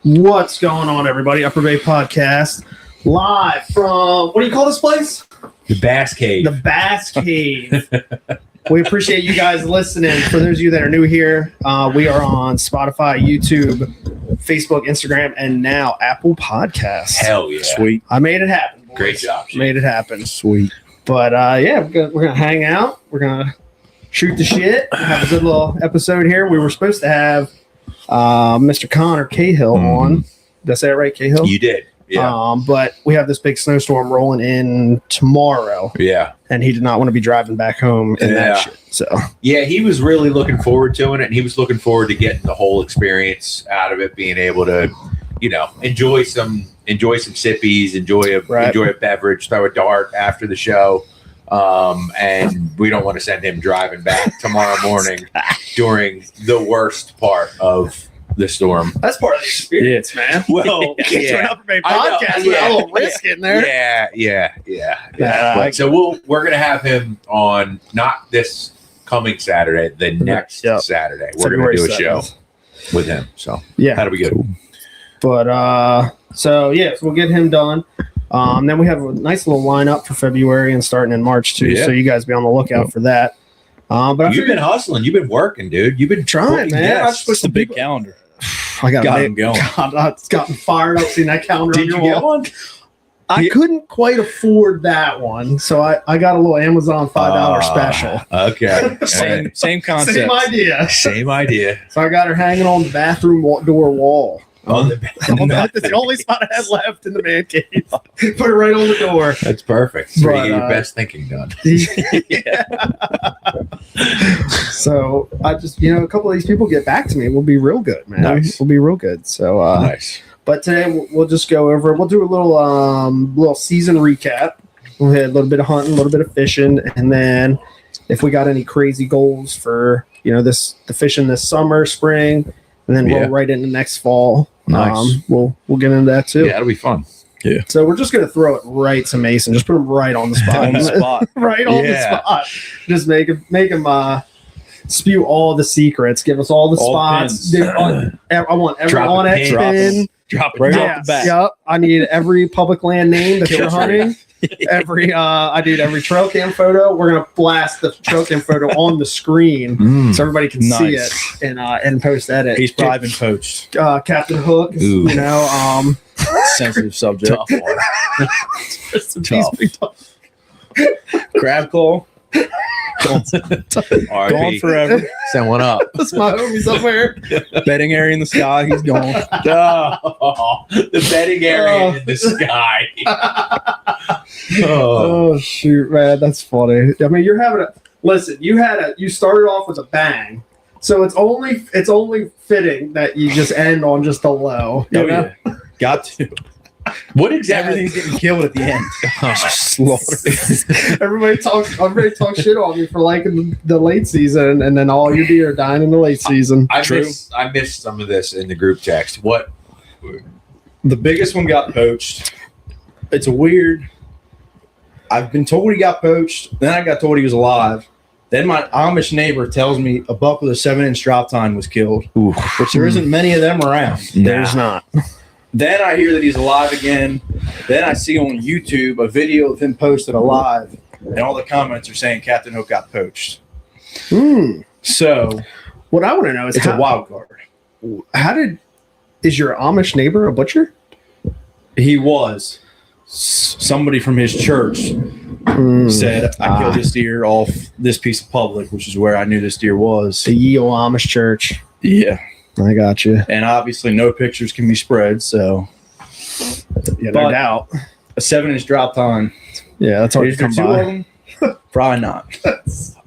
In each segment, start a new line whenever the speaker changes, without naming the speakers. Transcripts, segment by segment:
What's going on, everybody? Upper Bay Podcast, live from, what do you call this place?
The Bass Cave.
The Bass Cave. We appreciate you guys listening. For those of you that are new here, we are on Spotify, YouTube, Facebook, Instagram, and now Apple Podcasts.
Hell yeah.
Sweet.
I made it happen, boys.
Great job. Shane.
Made it happen.
Sweet.
But yeah, we're gonna hang out. We're gonna shoot the shit. Have a good little episode here. We were supposed to have Mr. Connor Cahill on. Did I say it right, Cahill?
You did. Yeah.
But we have this big snowstorm rolling in tomorrow,
Yeah.
and he did not want to be driving back home in that shit. So
Yeah, he was really looking forward to it, and he was looking forward to getting the whole experience out of it, being able to, enjoy some sippies, enjoy a beverage, throw a dart after the show. And we don't want to send him driving back tomorrow morning during the worst part of the storm.
that's part of the experience, man.
Well,
Get to an Upper Bay
I know,
podcast with a little risk in there.
Yeah. But, so we're gonna have him on not this coming Saturday, the next Saturday. We're
February
gonna do a
7th.
show with him. So
Yeah.
that'll be good.
Cool.
But so we'll get him done. Then we have a nice little lineup for February and starting in March too.
Yeah.
So you guys be on the lookout for that. But
You've been hustling. You've been working, dude. You've been
trying,
booking
man.
guests.
What's the big calendar?
I got
him going.
God, I've gotten fired up seeing that calendar.
Did
on
you
your
get
wall.
one?
I couldn't quite afford that one, so I got a little Amazon $5 special.
Okay.
Same concept.
Same idea.
Same idea.
So I got her hanging on the bathroom door wall.
On the
That's the only spot I had left in the man cave. Put it right on the door.
That's perfect. So
But,
you get your best thinking done.
So I just, a couple of these people get back to me. We'll be real good, man.
Nice.
We'll be real good. So,
Nice.
but today we'll just go over. We'll do a little season recap. We'll hit a little bit of hunting, a little bit of fishing, and then if we got any crazy goals for the fishing this summer, spring, and then
Yeah.
roll right into next fall.
Nice.
We'll get into that too.
Yeah, it'll be fun.
So we're just gonna throw it right to Mason. Just put him right on the spot.
On the spot.
Right on the
Yeah.
spot. Just make him spew all the secrets. Give us all the
All
spots.
pins.
I want every
Drop a
on X
pin.
pin.
Drop it right
Yeah,
off the bat.
Yep. I need every public land name that
Kill
you're
tree.
hunting. I need every trail cam photo. We're gonna blast the trail cam photo on the screen so everybody can see it
Nice.
and post edit.
He's probably been poached.
Captain Hook.
Ooh.
Sensitive subject.
Tough one.
rest in peace,
Tough.
Big Dog.
Crab claw. Gone
R.I.P.
forever.
Send one up.
That's my homie somewhere.
Bedding area in the sky. He's gone.
Oh, the bedding area in the sky.
Oh shoot, man, that's funny. I mean, you started off with a bang, so it's only fitting that you just end on just a low. You
Oh,
know?
yeah. Got to.
What exactly?
Everything's getting killed at the end. Slaughter.
Everybody talks shit on me for liking the late season, and then all your deer are dying in the late season.
I
True.
missed some of this in the group text. What?
The biggest one got poached. It's a weird. I've been told he got poached. Then I got told he was alive. Then my Amish neighbor tells me a buck with a 7-inch drop tine was killed, which there isn't many of them around.
There's not.
Then I hear that he's alive again. Then I see on YouTube a video of him posted alive, and all the comments are saying Captain Hook got poached. So
What I want to know is
it's a wild card.
Is your Amish neighbor a butcher?
He was. Somebody from his church said, I killed this deer off this piece of public, which is where I knew this deer was.
the Ye Olde Amish Church.
Yeah.
I got you.
And obviously no pictures can be spread, so
Yeah, no
But-
doubt.
a 7-inch drop tine.
Yeah, that's hard
Is
to
there
come
two of
by.
them? Probably not.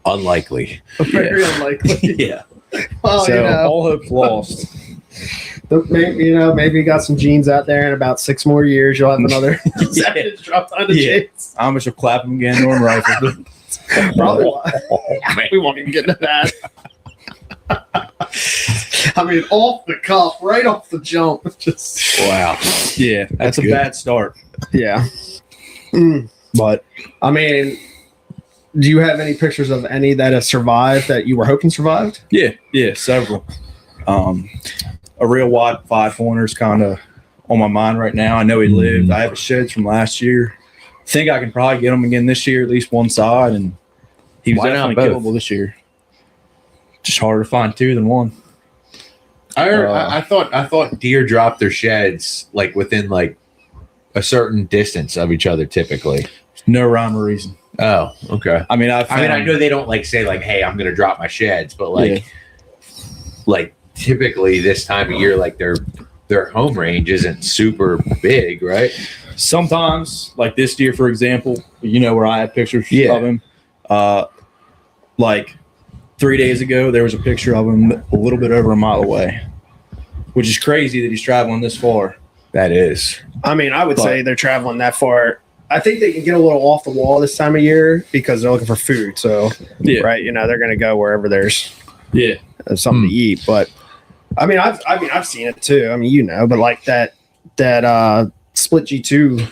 Unlikely.
Very unlikely.
Yeah.
Well,
So all hope's lost.
maybe you got some genes out there in about 6 more years. You'll have another savage drop on the
Yeah.
chase.
Amish will clap him again, Norm rifle.
Probably. We won't even get into that. I mean, off the cuff, right off the jump. Just
Wow.
Yeah, that's a
good.
bad start.
yeah.
But
I mean, do you have any pictures of any that have survived that you were hoping survived?
yeah, several. a real wide 5-pointer is kind of on my mind right now. I know he lived. I have his sheds from last year. Think I can probably get him again this year, at least one side, and he was
Why not
definitely
both?
killable this year. Just harder to find two than one.
I thought deer dropped their sheds like within like a certain distance of each other typically.
No rhyme or reason.
Oh, okay.
I mean,
I know they don't like say like, "Hey, I'm going to drop my sheds," but like typically this time of year, like their home range isn't super big, right?
sometimes, like this deer, for example, you know, where I had pictures
Yeah.
of him. Like 3 days ago, there was a picture of him a little bit over a mile away, which is crazy that he's traveling this far.
That is.
I mean, I would say they're traveling that far. I think they can get a little off the wall this time of year because they're looking for food. So,
Yeah.
right, you know, they're going to go wherever there's
Yeah.
something to eat. But I mean, I've seen it too. I mean, you know, but like that split G2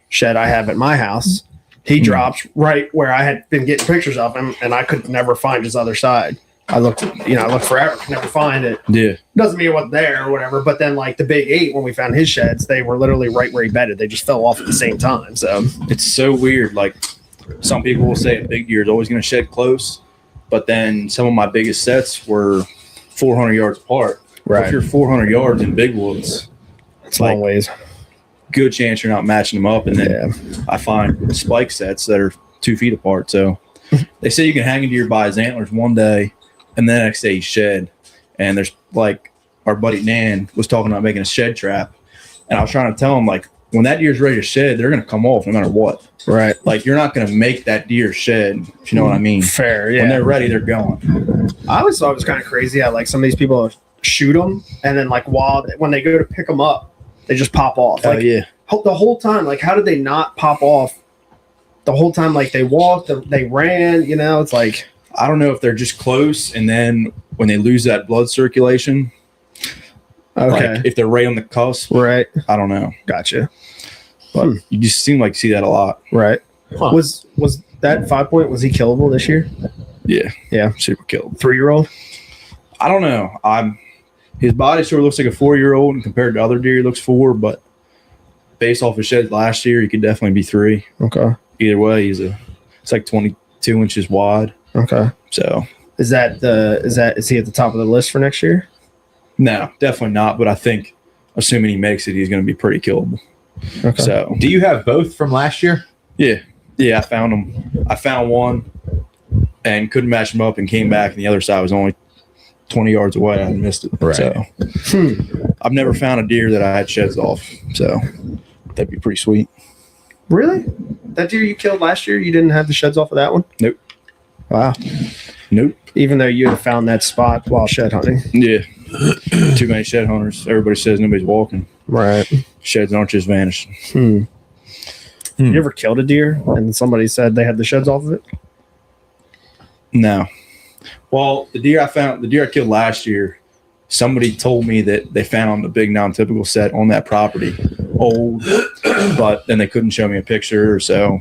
shed I have at my house, he drops right where I had been getting pictures of him, and I could never find his other side. I looked forever, could never find it.
Yeah.
Doesn't mean it wasn't there or whatever. But then, like the big 8, when we found his sheds, they were literally right where he bedded. They just fell off at the same time. So
It's so weird. Like some people will say a big deer is always going to shed close, but then some of my biggest sets were 400 yards apart. Well, if you're 400 yards in big woods,
it's a long ways.
good chance you're not matching them up. And then I find spike sets that are 2 feet apart. So they say you can hang a deer by his antlers one day, and the next day he shed. And there's like our buddy Nan was talking about making a shed trap, and I was trying to tell him, like, when that deer's ready to shed, they're going to come off no matter what.
Right.
Like, you're not going to make that deer shed, if you know what I mean.
Fair.
When
Yeah.
they're ready, they're going.
I always thought it was kind of crazy how like some of these people shoot them, and then like when they go to pick them up, they just pop off. Like
yeah.
the whole time. Like, how did they not pop off the whole time? Like they walked, they ran. You know, it's like
I don't know if they're just close, and then when they lose that blood circulation,
okay,
like if they're right on the cusp,
right,
I don't know.
gotcha.
But you just seem like you see that a lot.
Right.
Huh.
Was that 5 point? Was he killable this year?
Yeah.
Yeah.
Super killed.
3-year-old.
I don't know. His body sort of looks like a 4-year-old, and compared to other deer, he looks 4, but based off his sheds last year, he could definitely be 3.
Okay.
Either way, it's like 22 inches wide.
Okay.
So
Is he at the top of the list for next year?
no, definitely not. But I think, assuming he makes it, he's going to be pretty killable.
Okay.
So
Do you have both from last year?
yeah, I found him. I found one and couldn't match him up, and came back, and the other side was only 20 yards away. I missed it.
Right.
So I've never found a deer that I had sheds off. So that'd be pretty sweet.
Really? That deer you killed last year, you didn't have the sheds off of that one?
Nope.
Wow.
Nope.
Even though you had found that spot while shed hunting.
Yeah. Too many shed hunters. Everybody says nobody's walking.
Right.
Sheds aren't just vanishing.
You ever killed a deer and somebody said they had the sheds off of it?
No. Well, the deer I killed last year, somebody told me that they found a big non-typical set on that property, old, but then they couldn't show me a picture. So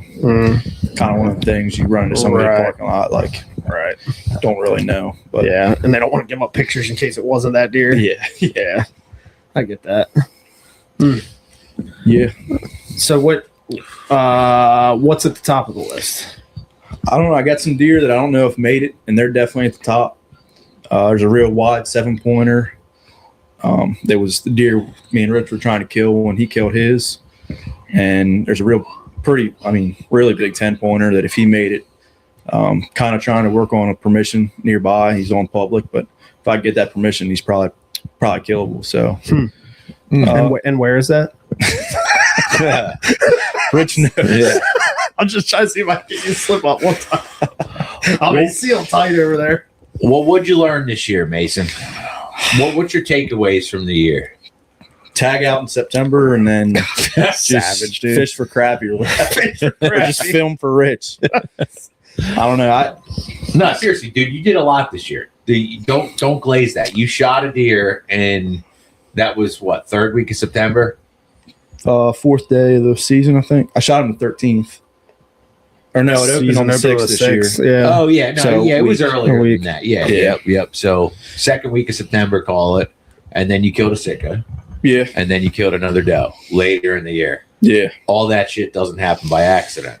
kind of one of the things you run into somebody in the
Right.
parking lot, like,
Right.
don't really know. But
Yeah. And they don't want to give up pictures in case it wasn't that deer.
yeah.
Yeah. I get that.
Yeah.
So what's at the top of the list?
I don't know. I got some deer that I don't know if made it, and they're definitely at the top. There's a real wide 7-pointer. There was the deer me and Rich were trying to kill when he killed his. And there's a really big 10-pointer that if he made it, kind of trying to work on a permission nearby. He's on public, but if I get that permission, he's probably killable. So,
And where is that?
Rich knows.
Yeah.
I'm just trying to see if I can get you to slip up one time. I'll be sealed tight over there.
What would you learn this year, Mason? What's your takeaways from the year?
Tag out in September and then just
Savage, dude.
fish for crappie or whatever. Or just film for Rich. I don't know.
No, seriously, dude, you did a lot this year. Don't glaze that. You shot a deer, and that was what, 3rd week of September?
4th day of the season, I think. I shot him the 13th. Or no, it opened on the 6th this year.
Yeah.
Oh yeah, no,
So
yeah, it was
week-
earlier
a week.
than that. Yeah,
Yeah.
yep. So 2nd week of September, call it. and then you killed a sika,
Yeah.
and then you killed another doe later in the year.
Yeah.
All that shit doesn't happen by accident.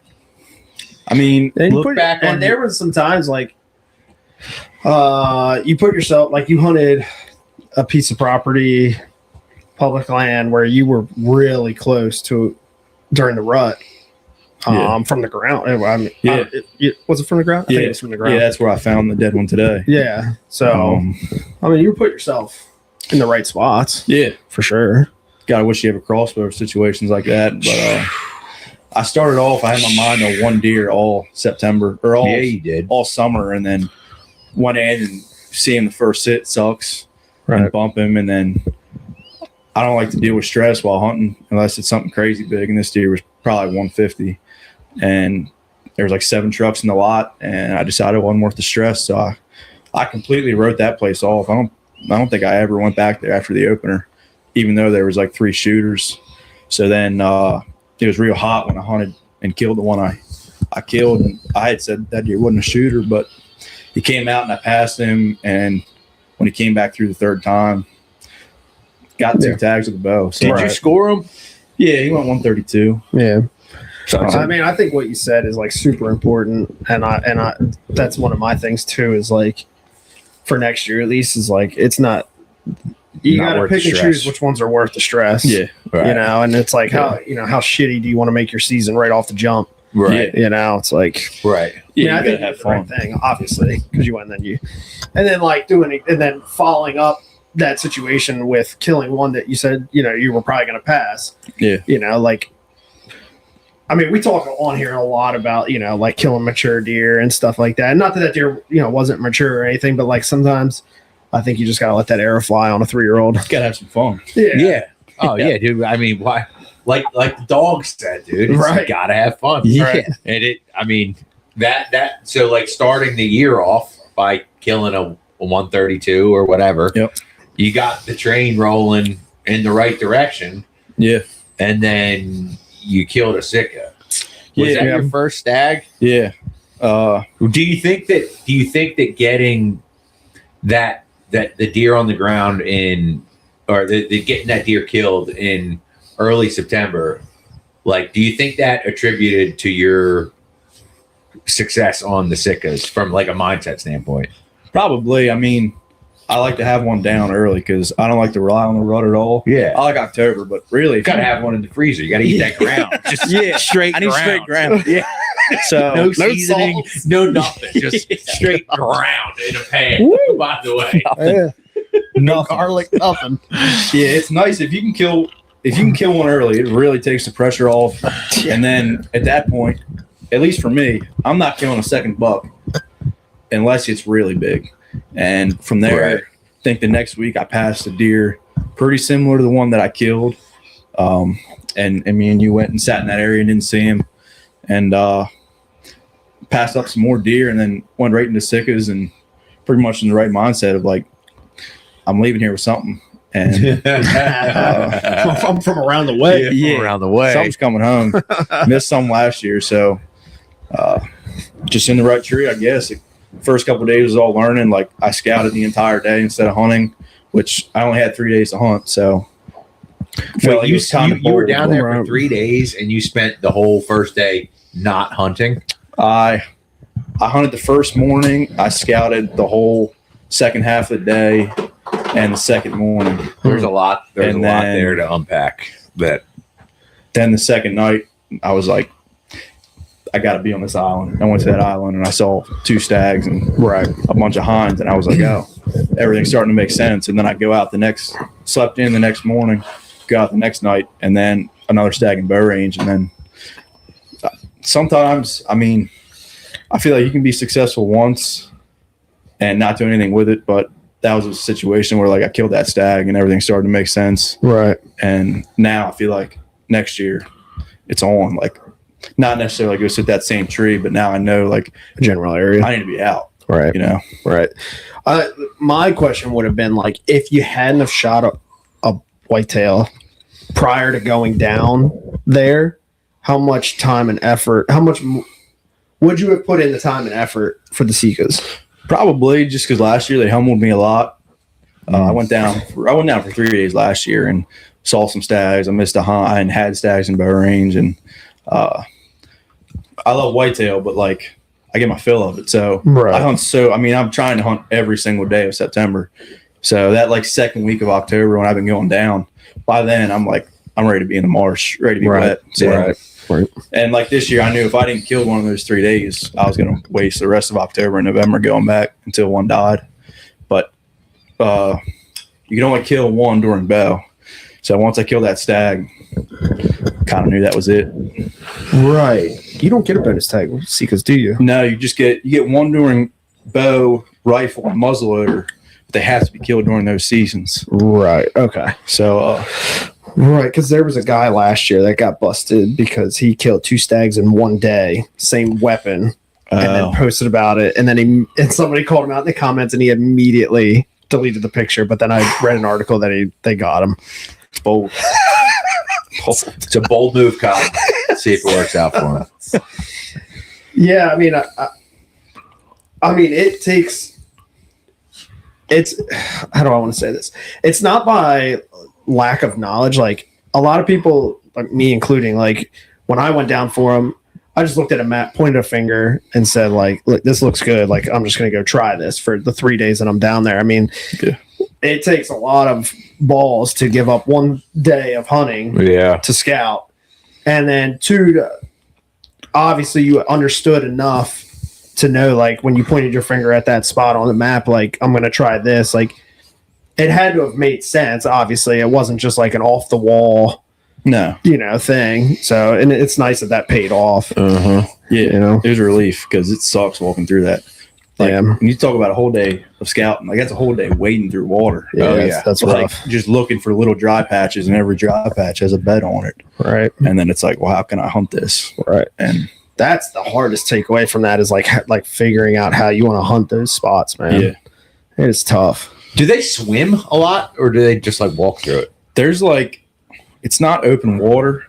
I mean,
And you
Look back on
there was some times like you put yourself like you hunted a piece of property, public land where you were really close to during the rut.
Yeah.
From the ground. I mean,
Yeah.
Was it from the ground? I think
Yeah.
it was from the ground.
yeah, that's where I found the dead one today.
Yeah. So, I mean, you put yourself in the right spots
Yeah.
for sure.
God, I wish you have a crossbow for situations like that. But I started off, I had my mind on one deer all September or all,
Yeah, you did.
all summer, and then went in and see him the first sit sucks and
Right.
bump him. And then I don't like to deal with stress while hunting unless it's something crazy big. And this deer was probably 150. And there was like 7 trucks in the lot, and I decided it wasn't worth the stress. So I completely wrote that place off. I don't think I ever went back there after the opener, even though there was like 3 shooters. So then it was real hot when I hunted and killed the one I killed. And I had said that deer wasn't a shooter, but he came out and I passed him. And when he came back through the third time, got 2 tags with the bow. So
Did you score him?
yeah, he went 132.
Yeah.
So
I mean, I think what you said is like super important, and I that's one of my things too. Is like for next year at least is like it's not you
Not
got to
worth
pick
the
and
stress.
choose which ones are worth the stress.
yeah,
You know, and it's like how shitty do you want to make your season right off the jump?
Right.
You know, it's like
Right.
yeah,
I
you
think
gotta
you
have
did the right
fun.
thing, obviously, because you went and then like doing it and then following up that situation with killing one that you said you were probably going to pass.
Yeah.
Like. I mean, we talk on here a lot about, like killing mature deer and stuff like that. Not that that deer, wasn't mature or anything, but like sometimes I think you just got to let that arrow fly on a 3-year-old.
Gotta have some fun.
Yeah. Oh yeah, dude. I mean, why? Like the dog said, dude. It's
Right.
Gotta have fun.
Yeah.
Right.
And I mean, that. So like starting the year off by killing a 132 or whatever.
Yep.
You got the train rolling in the right direction,
Yeah,
and then you killed a sika. Was
Yeah.
that your first stag?
yeah.
Do you think that getting that the deer on the ground or the getting that deer killed in early September, like, do you think that attributed to your success on the sikas from like a mindset standpoint?
Probably. I mean, I like to have one down early because I don't like to rely on the rut at all.
Yeah.
I like October, but really,
You gotta have one in the freezer. You gotta eat that ground. Just
Yeah.
straight
I need
ground.
straight ground.
Yeah.
So
No
no
seasoning,
salts.
no nothing. Just straight ground in a pan.
Woo.
By the way.
Yeah. No
Nothing.
garlic, nothing.
Yeah, it's nice if you can kill one early. It really takes the pressure off, and then at that point, at least for me, I'm not killing a second buck unless it's really big. And from there,
Right.
I think the next week I passed a deer pretty similar to the one that I killed. And me and you went and sat in that area and didn't see him, and passed up some more deer, and then went right into sikas and pretty much in the right mindset of like, I'm leaving here with something. And
I'm from around the way.
Yeah.
Around the way.
something's coming home. Missed some last year, so just in the right tree, I guess. First couple of days was all learning. Like I scouted the entire day instead of hunting, which I only had 3 days to hunt. So
Wait,
like it was kinda
you were
bold.
down there for
Right.
3 days and you spent the whole first day not hunting?
I hunted the first morning. I scouted the whole second half of the day and the second morning.
There's a lot. There's
And
a lot
then-
there to unpack. That
Then the second night, I was like, I got to be on this island. I went to that island and I saw 2 stags and a bunch of hinds, and I was like, oh, everything's starting to make sense. And then I go out slept in the next morning, go out the next night, and then another stag and bow range. And then sometimes, I mean, I feel like you can be successful once and not do anything with it, but that was a situation where like I killed that stag and everything started to make sense.
Right.
And now I feel like next year it's on, like not necessarily go sit that same tree, but now I know like
General area.
I need to be out,
Right.
you know?
Right. My question would have been like, if you hadn't have shot a whitetail prior to going down there, how much time and effort, would you have put in the time and effort for the Sikas?
Probably just because last year they humbled me a lot. I went down for 3 days last year and saw some stags. I missed a hunt and had stags in bow range, and I love whitetail, but like I get my fill of it. So I hunt. I'm trying to hunt every single day of September. So that like second week of October when I've been going down, by then I'm ready to be in the marsh, ready to be wet. So,
Right.
And like this year, I knew if I didn't kill one of those 3 days, I was going to waste the rest of October and November going back until one died. But you can only kill one during bow. So once I killed that stag, kind of knew that was it.
Right. You don't get a bonus tag with Seekers, do you?
No, you get one during bow, rifle, and muzzleloader. But they have to be killed during those seasons.
Right. Okay.
So
right, because there was a guy last year that got busted because he killed 2 stags in one day, same weapon, and then posted about it. And then somebody called him out in the comments, and he immediately deleted the picture. But then I read an article that they got him.
it's bold.
It's a bold move, Kyle. Let's see if it works out for him.
Yeah, I mean, it takes. It's how do I want to say this? It's not by lack of knowledge. Like a lot of people, like me including, like when I went down for them, I just looked at a map, pointed a finger, and said, like, look, this looks good. Like, I'm just going to go try this for the 3 days that I'm down there. I mean, it takes a lot of balls to give up one day of hunting to scout. And then 2, obviously you understood enough to know, like, when you pointed your finger at that spot on the map, like, I'm going to try this. Like, it had to have made sense. Obviously, it wasn't just like an off the wall, thing. So, and it's nice that paid off.
Yeah, it was a relief because it sucks walking through that. Like, when you talk about a whole day of scouting, like that's a whole day wading through water.
That's
like
rough.
Just looking for little dry patches, and every dry patch has a bed on it.
Right.
And then it's like, well, how can I hunt this?
Right.
And
that's the hardest takeaway from that is like figuring out how you want to hunt those spots, man.
Yeah,
it's tough.
Do they swim a lot, or do they just like walk through it?
There's like, it's not open water.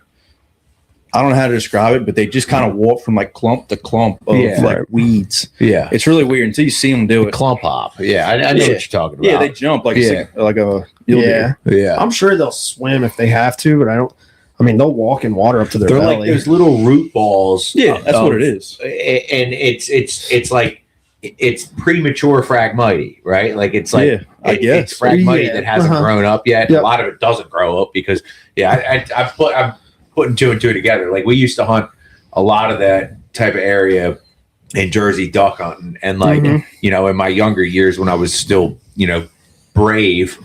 I don't know how to describe it, but they just kind of walk from like clump to clump of like weeds.
Yeah,
it's really weird until you see them do it.
Clump hop. Yeah, I know what you're talking about.
Yeah, they jump like a
yeah.
I'm sure they'll swim if they have to, but they'll walk in water up to their
They're
belly.
like those little root balls.
Yeah, that's what it is.
And it's like it's premature Phragmite, right? Like it's like
I guess
it's Phragmite that hasn't grown up yet. Yep. A lot of it doesn't grow up because I'm putting 2 and 2 together. Like we used to hunt a lot of that type of area in Jersey duck hunting, and like in my younger years when I was still brave,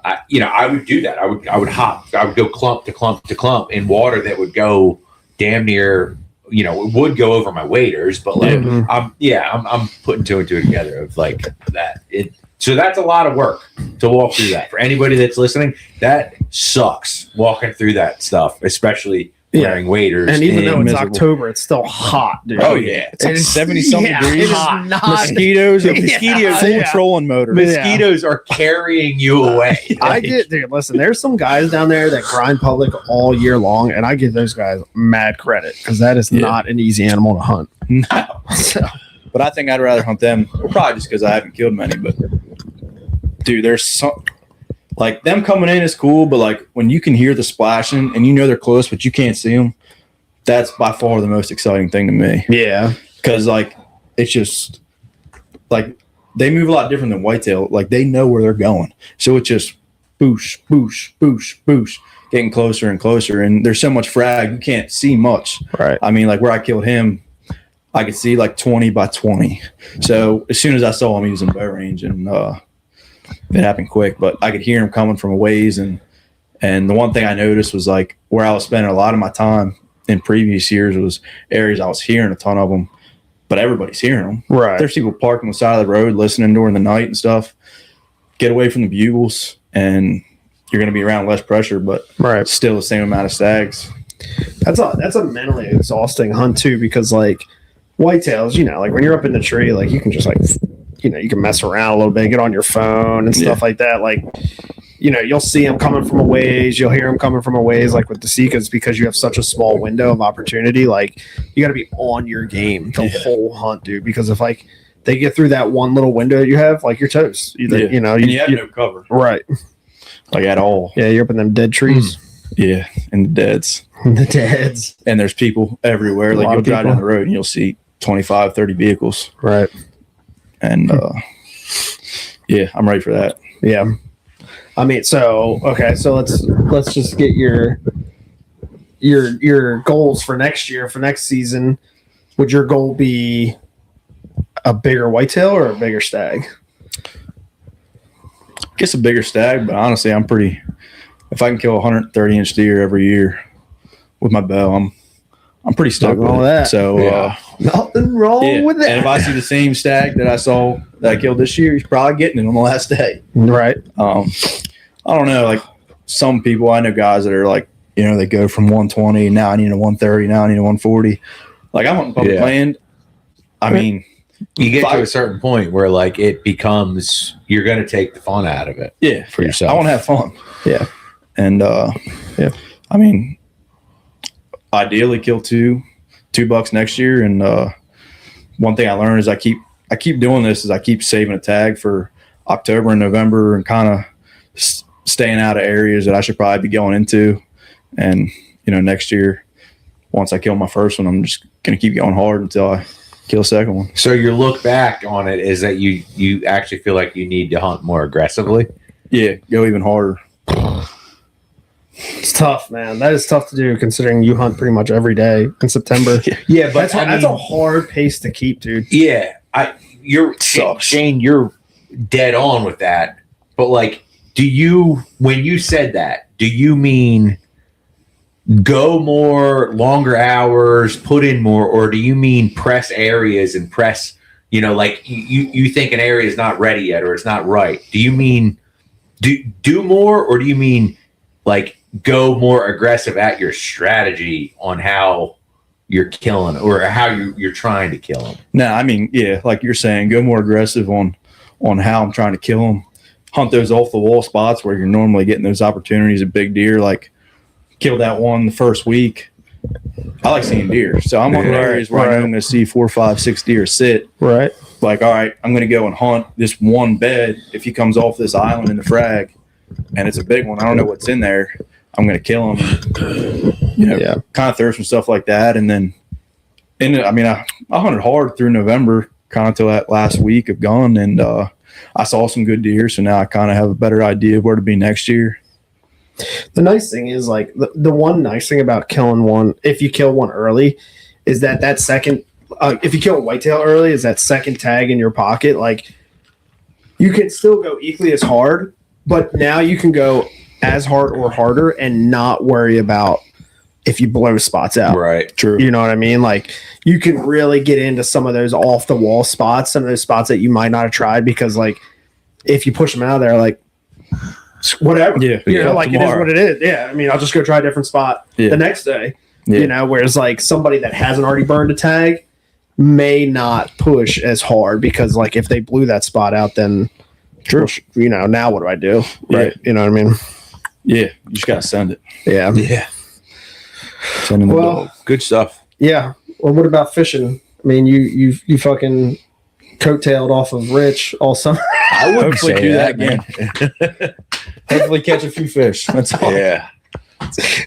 I would do that. I would hop. I would go clump to clump to clump in water that would go damn near. It would go over my waders, but like I'm putting 2 and 2 together of like that. So that's a lot of work to walk through that. For anybody that's listening, that sucks walking through that stuff, especially wearing waders.
And even though it's October, it's still hot, dude.
Oh yeah,
it's like 70-something degrees.
Hot.
Mosquitoes full trolling motor.
Mosquitoes are carrying you away.
Listen, there's some guys down there that grind public all year long, and I give those guys mad credit because that is not an easy animal to hunt.
No. But I think I'd rather hunt them. Well, probably just because I haven't killed many. But dude, there's some like them coming in is cool, but like when you can hear the splashing and they're close, but you can't see them, that's by far the most exciting thing to me.
Yeah,
because like it's just like they move a lot different than whitetail. Like they know where they're going, so it's just boosh, boosh, boosh, boosh, getting closer and closer. And there's so much frag, you can't see much.
Right.
I mean, like where I killed him, I could see like 20 by 20. So as soon as I saw him, he was in bow range, and it happened quick. But I could hear him coming from a ways, and the one thing I noticed was like where I was spending a lot of my time in previous years was areas I was hearing a ton of them, but everybody's hearing them.
Right.
There's people parked on the side of the road listening during the night and stuff. Get away from the bugles, and you're going to be around less pressure, but still the same amount of stags.
That's a mentally exhausting hunt too, because like whitetails, like when you're up in the tree, like you can just like, you can mess around a little bit, get on your phone and stuff like that. Like, you'll see them coming from a ways, you'll hear them coming from a ways, like with the Seekers, because you have such a small window of opportunity. Like you got to be on your game the whole hunt, dude, because if like they get through that one little window that you have, like you're toast. You know,
and you have no cover,
right?
like at all.
Yeah, you're up in them dead trees.
Yeah, and the deads.
The deads.
And there's people everywhere.
A
Like
lot
you'll
of
drive
people.
down the road and you'll see 25, 30 vehicles.
Right.
And yeah, I'm ready for that.
Yeah. I mean, so okay, so let's just get your goals for next year, for next season. Would your goal be a bigger whitetail or a bigger stag?
I guess a bigger stag, but honestly, I'm pretty. If I can kill a 130-inch deer every year with my bow, I'm pretty stoked
Nothing wrong
with
with
it.
that.
So
Nothing wrong
yeah.
with that.
And if I see the same stag that I saw that I killed this year, he's probably getting it on the last day.
Right.
I don't know. Like some people, I know guys that are like, you know, they go from 120. Now I need a 130. Now I need a 140. Like I'm on public land. I mean,
you get to a certain point where like it becomes you're going to take the fun out of it.
Yeah,
for yourself.
I want to have fun.
Yeah.
And
yeah.
I mean, ideally kill two bucks next year. And one thing I learned is I keep doing this is I keep saving a tag for October and November and kind of staying out of areas that I should probably be going into. And you know, next year, once I kill my first one, I'm just gonna keep going hard until I kill a second one.
So your look back on it is that you actually feel like you need to hunt more aggressively.
Yeah, go even harder.
It's tough, man. That is tough to do considering you hunt pretty much every day in September.
Yeah, but
that's a hard pace to keep, dude.
Yeah, you're
Sucks.
Shane, you're dead on with that. But like, when you said that, do you mean go more, longer hours, put in more, or do you mean press areas and press? You know, like you think an area is not ready yet or it's not right. Do you mean do more, or do you mean like go more aggressive at your strategy on how you're killing or how you're trying to kill them?
No, I mean, yeah, like you're saying, go more aggressive on how I'm trying to kill them. Hunt those off the wall spots where you're normally getting those opportunities of big deer. Like kill that one the first week. I like seeing deer, so I'm on areas where I know I'm going to see 4, 5, 6 deer sit.
Right.
Like, all right, I'm going to go and hunt this one bed. If he comes off this island in the frag, and it's a big one, I don't know what's in there. I'm going to kill him. You know, kind of throw some stuff like that, and then, I hunted hard through November, kind of till that last week of gun, and I saw some good deer. So now I kind of have a better idea of where to be next year.
The nice thing is, like, the one nice thing about killing one, if you kill one early, is that second, if you kill a whitetail early, is that second tag in your pocket. Like, you can still go equally as hard, but now you can go as hard or harder and not worry about if you blow spots out.
Right.
True.
You know what I mean? Like, you can really get into some of those off the wall spots, some of those spots that you might not have tried, because, like, if you push them out of there, like, whatever.
Yeah.
You know, like,
tomorrow.
it is what it is. Yeah. I mean, I'll just go try a different spot the next day.
Yeah.
You know, whereas like somebody that hasn't already burned a tag may not push as hard because, like, if they blew that spot out, then
True.
You know, now what do I do?
Yeah.
Right. You know what I mean?
Yeah. You just got to send it.
Yeah.
Yeah.
Send him the dog.
Good stuff.
Yeah. Well, what about fishing? I mean, you fucking coattailed off of Rich all summer.
I wouldn't
Hopefully
say
do
that,
that again. Hopefully catch a few fish. That's all.
Yeah.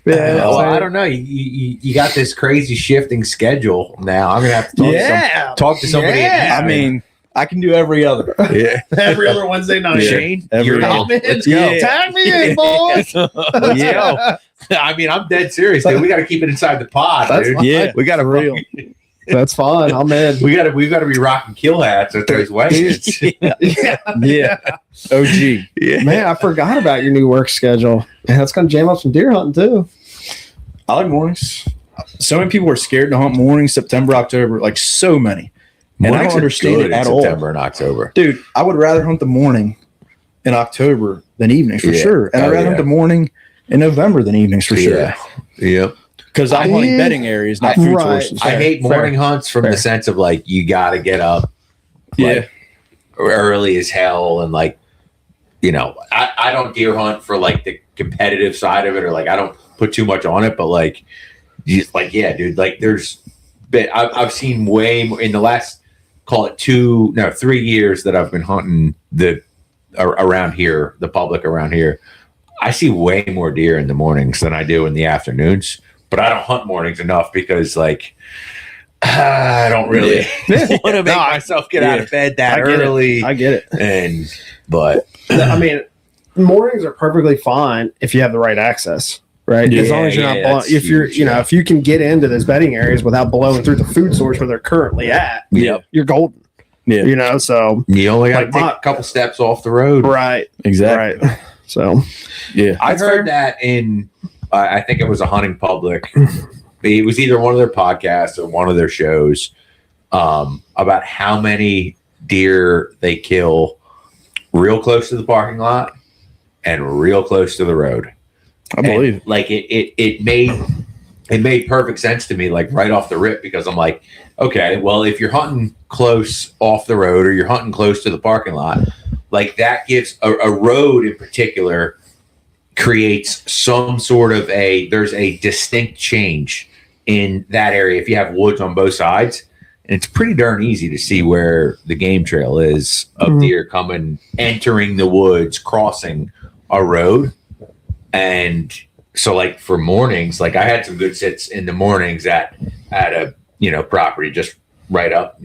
Yeah.
Well, I don't know. You got this crazy shifting schedule now. I'm gonna have to talk to somebody.
Yeah.
I mean, I can do every other.
Yeah.
Every other Wednesday night.
Yeah.
Shane,
Every
you're
other.
in.
in.
Let's go.
Yeah.
Tag me in, boys.
Let's go. I mean, I'm dead serious, dude. We got to keep it inside the pod,
That's
dude.
fine.
Yeah.
We got to
real.
That's fine. I'm in.
We got to be rocking kill hats at those weddings.
Yeah. OG.
Yeah.
Man, I forgot about your new work schedule. Man, that's gonna jam up some deer hunting too.
I like mornings. So many people are scared to hunt mornings, September, October, like so many. And I don't understand it at all.
September and October.
Dude, I would rather hunt the morning in October than evenings for
Yeah.
sure. And I'd rather hunt the morning in November than evenings for sure.
Yeah. Yep.
Because I'm hunting bedding areas, not food sources.
I hate morning hunts from
Fair.
the sense of like you got to get up like, early as hell and like, you know, I don't deer hunt for like the competitive side of it or like I don't put too much on it, but like, yeah, dude, like there's been I've seen way more in the last call it 3 years that I've been hunting around here, the public around here, I see way more deer in the mornings than I do in the afternoons. But I don't hunt mornings enough because, like, I don't really want to make myself get out of bed that early.
I get it.
But
I mean, mornings are perfectly fine if you have the right access, right? As long as you're not blowing, if you're, if you can get into those bedding areas without blowing through the food source where they're currently at, you're golden. Yeah. So
you only got to take a couple steps off the road.
Right.
Exactly.
Right. So,
I've heard that in, I think it was a Hunting Public. It was either one of their podcasts or one of their shows about how many deer they kill real close to the parking lot and real close to the road.
I believe
like it made perfect sense to me, like right off the rip, because I'm like, okay, well, if you're hunting close off the road or you're hunting close to the parking lot, like that gives a road in particular creates some sort of there's a distinct change in that area if you have woods on both sides. And it's pretty darn easy to see where the game trail is of deer entering the woods, crossing a road. And so, like, for mornings, like I had some good sits in the mornings at a, property just right up,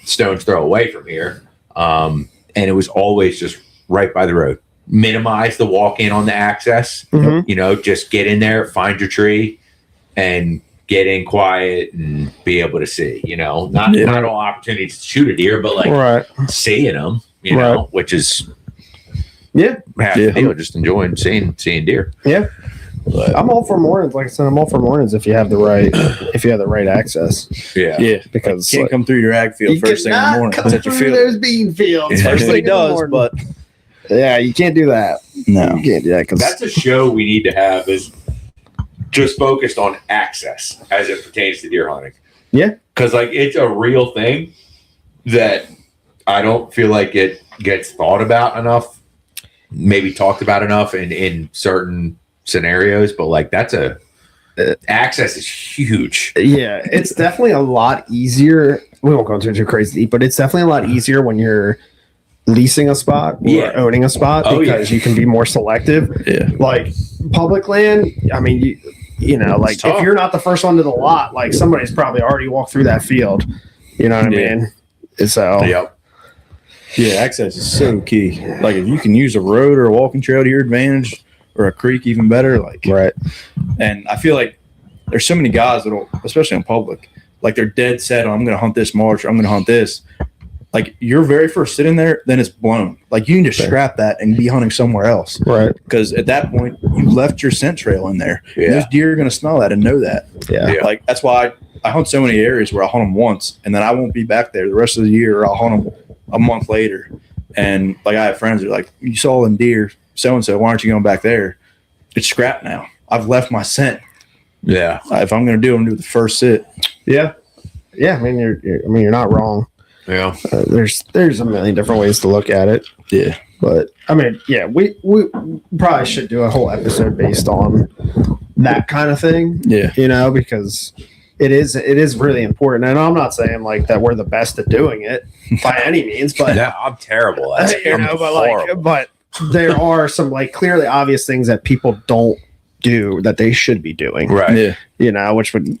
stone's throw away from here. And it was always just right by the road. Minimize the walk in on the access, just get in there, find your tree and get in quiet and be able to see, not all opportunities to shoot a deer, but like seeing them, which is half the deal, just enjoying seeing deer.
Yeah. But I'm all for mornings. Like I said, I'm all for mornings if you have the right access.
Yeah.
Because
you can't come through your ag field first thing in the morning.
Come through those bean fields.
First thing does, but
you can't do that.
No,
you can't do that.
That's a show we need to have, is just focused on access as it pertains to deer hunting.
Yeah,
because like it's a real thing that I don't feel like it gets thought about enough, maybe talked about enough in certain scenarios, but like access is huge.
Yeah, it's definitely a lot easier. We won't go into it too crazy deep, but it's definitely a lot easier when you're leasing a spot or owning a spot because you can be more selective. Yeah, like public land. I mean, like if you're not the first one to the lot, like somebody's probably already walked through that field. You know what I mean? So
yeah, access is so key. Like if you can use a road or a walking trail to your advantage, or a creek, even better. Like and I feel like there's so many guys that'll, especially in public, like they're dead set on I'm going to hunt this marsh, or I'm going to hunt this. Like your very first sit in there, then it's blown. Like you need to scrap that and be hunting somewhere else.
Right.
Because at that point, you left your scent trail in there.
Yeah.
Those deer are going to smell that and know that.
Yeah.
Like that's why I hunt so many areas where I'll hunt them once and then I won't be back there the rest of the year, or I'll hunt them a month later. And like I have friends that are like, you saw them deer, so-and-so, why aren't you going back there? It's scrap now. I've left my scent.
Yeah.
If I'm going to do it, I'm going to do the first sit.
Yeah. Yeah. I mean, you're not wrong.
Yeah.
There's a million different ways to look at it.
Yeah.
But I mean, we probably should do a whole episode based on that kind of thing.
Yeah.
Because it is really important. And I'm not saying like that we're the best at doing it by any means, but
I'm terrible at it.
but there are some like clearly obvious things that people don't do that they should be doing.
Right.
Yeah.
Which would,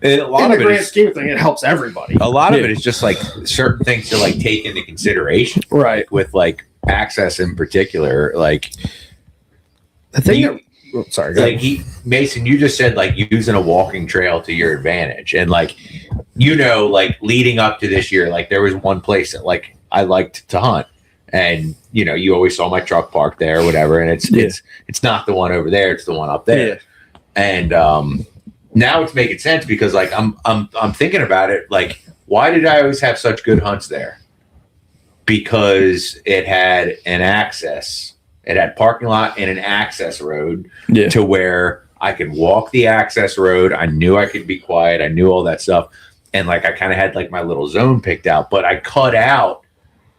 and a lot
in
of
the
it
grand
is,
scheme of thing, it helps everybody.
a lot of it is just like certain things to like take into consideration.
Right.
With like access in particular, like
the thing sorry, go ahead.
Mason, you just said like using a walking trail to your advantage, and like like leading up to this year, like there was one place that like I liked to hunt, and you always saw my truck parked there or whatever, and it's not the one over there, it's the one up there. And now it's making sense because like I'm thinking about it, like why did I always have such good hunts there? Because it had an access. It had parking lot and an access road to where I could walk the access road. I knew I could be quiet. I knew all that stuff. And like, I kind of had like my little zone picked out, but I cut out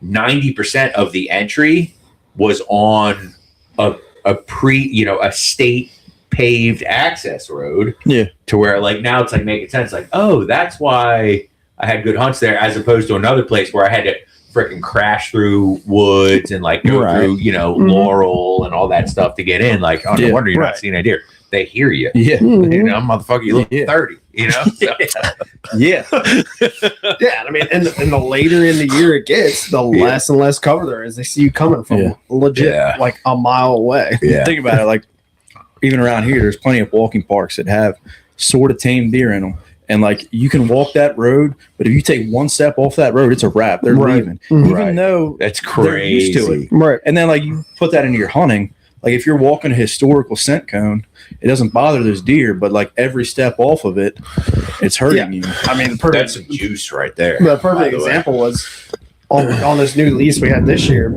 90% of the entry was on a state paved access road.
Yeah.
To where like, now it's like making sense. Like, oh, that's why I had good hunts there, as opposed to another place where I had to freaking crash through woods and like go
Right.
through, Laurel and all that stuff to get in. Like, oh, no wonder you're
Right.
not seeing a deer. They hear you.
Yeah.
Motherfucker, you look
Yeah.
30, So,
Yeah.
Yeah, I mean, and the later in the year it gets, the less and less cover there is. They see you coming from legit
Yeah.
like a mile away.
yeah.
Think about it. Like, even around here, there's plenty of walking parks that have sort of tame deer in them. And like, you can walk that road, but if you take one step off that road, it's a wrap. They're
Right.
leaving.
Mhm.
Even
Right.
though
That's
they're used to
crazy.
it.
Right.
And then like you put that into your hunting, like if you're walking a historical scent cone, it doesn't bother those deer, but like every step off of it, it's hurting you.
I mean, the
That's
perfect,
some juice right there.
the
by
perfect
the way.
example was on this new lease we had this year.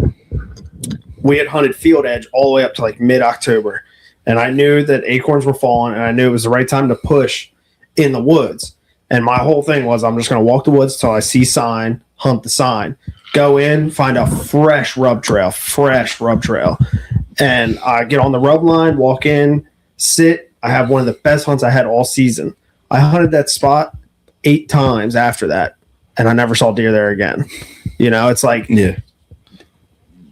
We had hunted field edge all the way up to like mid-October, and I knew that acorns were falling, and I knew it was the right time to push in the woods. And my whole thing was, I'm just going to walk the woods till I see sign, hunt the sign, go in, find a fresh rub trail, and I get on the rub line, walk in, sit. I have one of the best hunts I had all season. I hunted that spot 8 times after that, and I never saw deer there again. It's like
Yeah.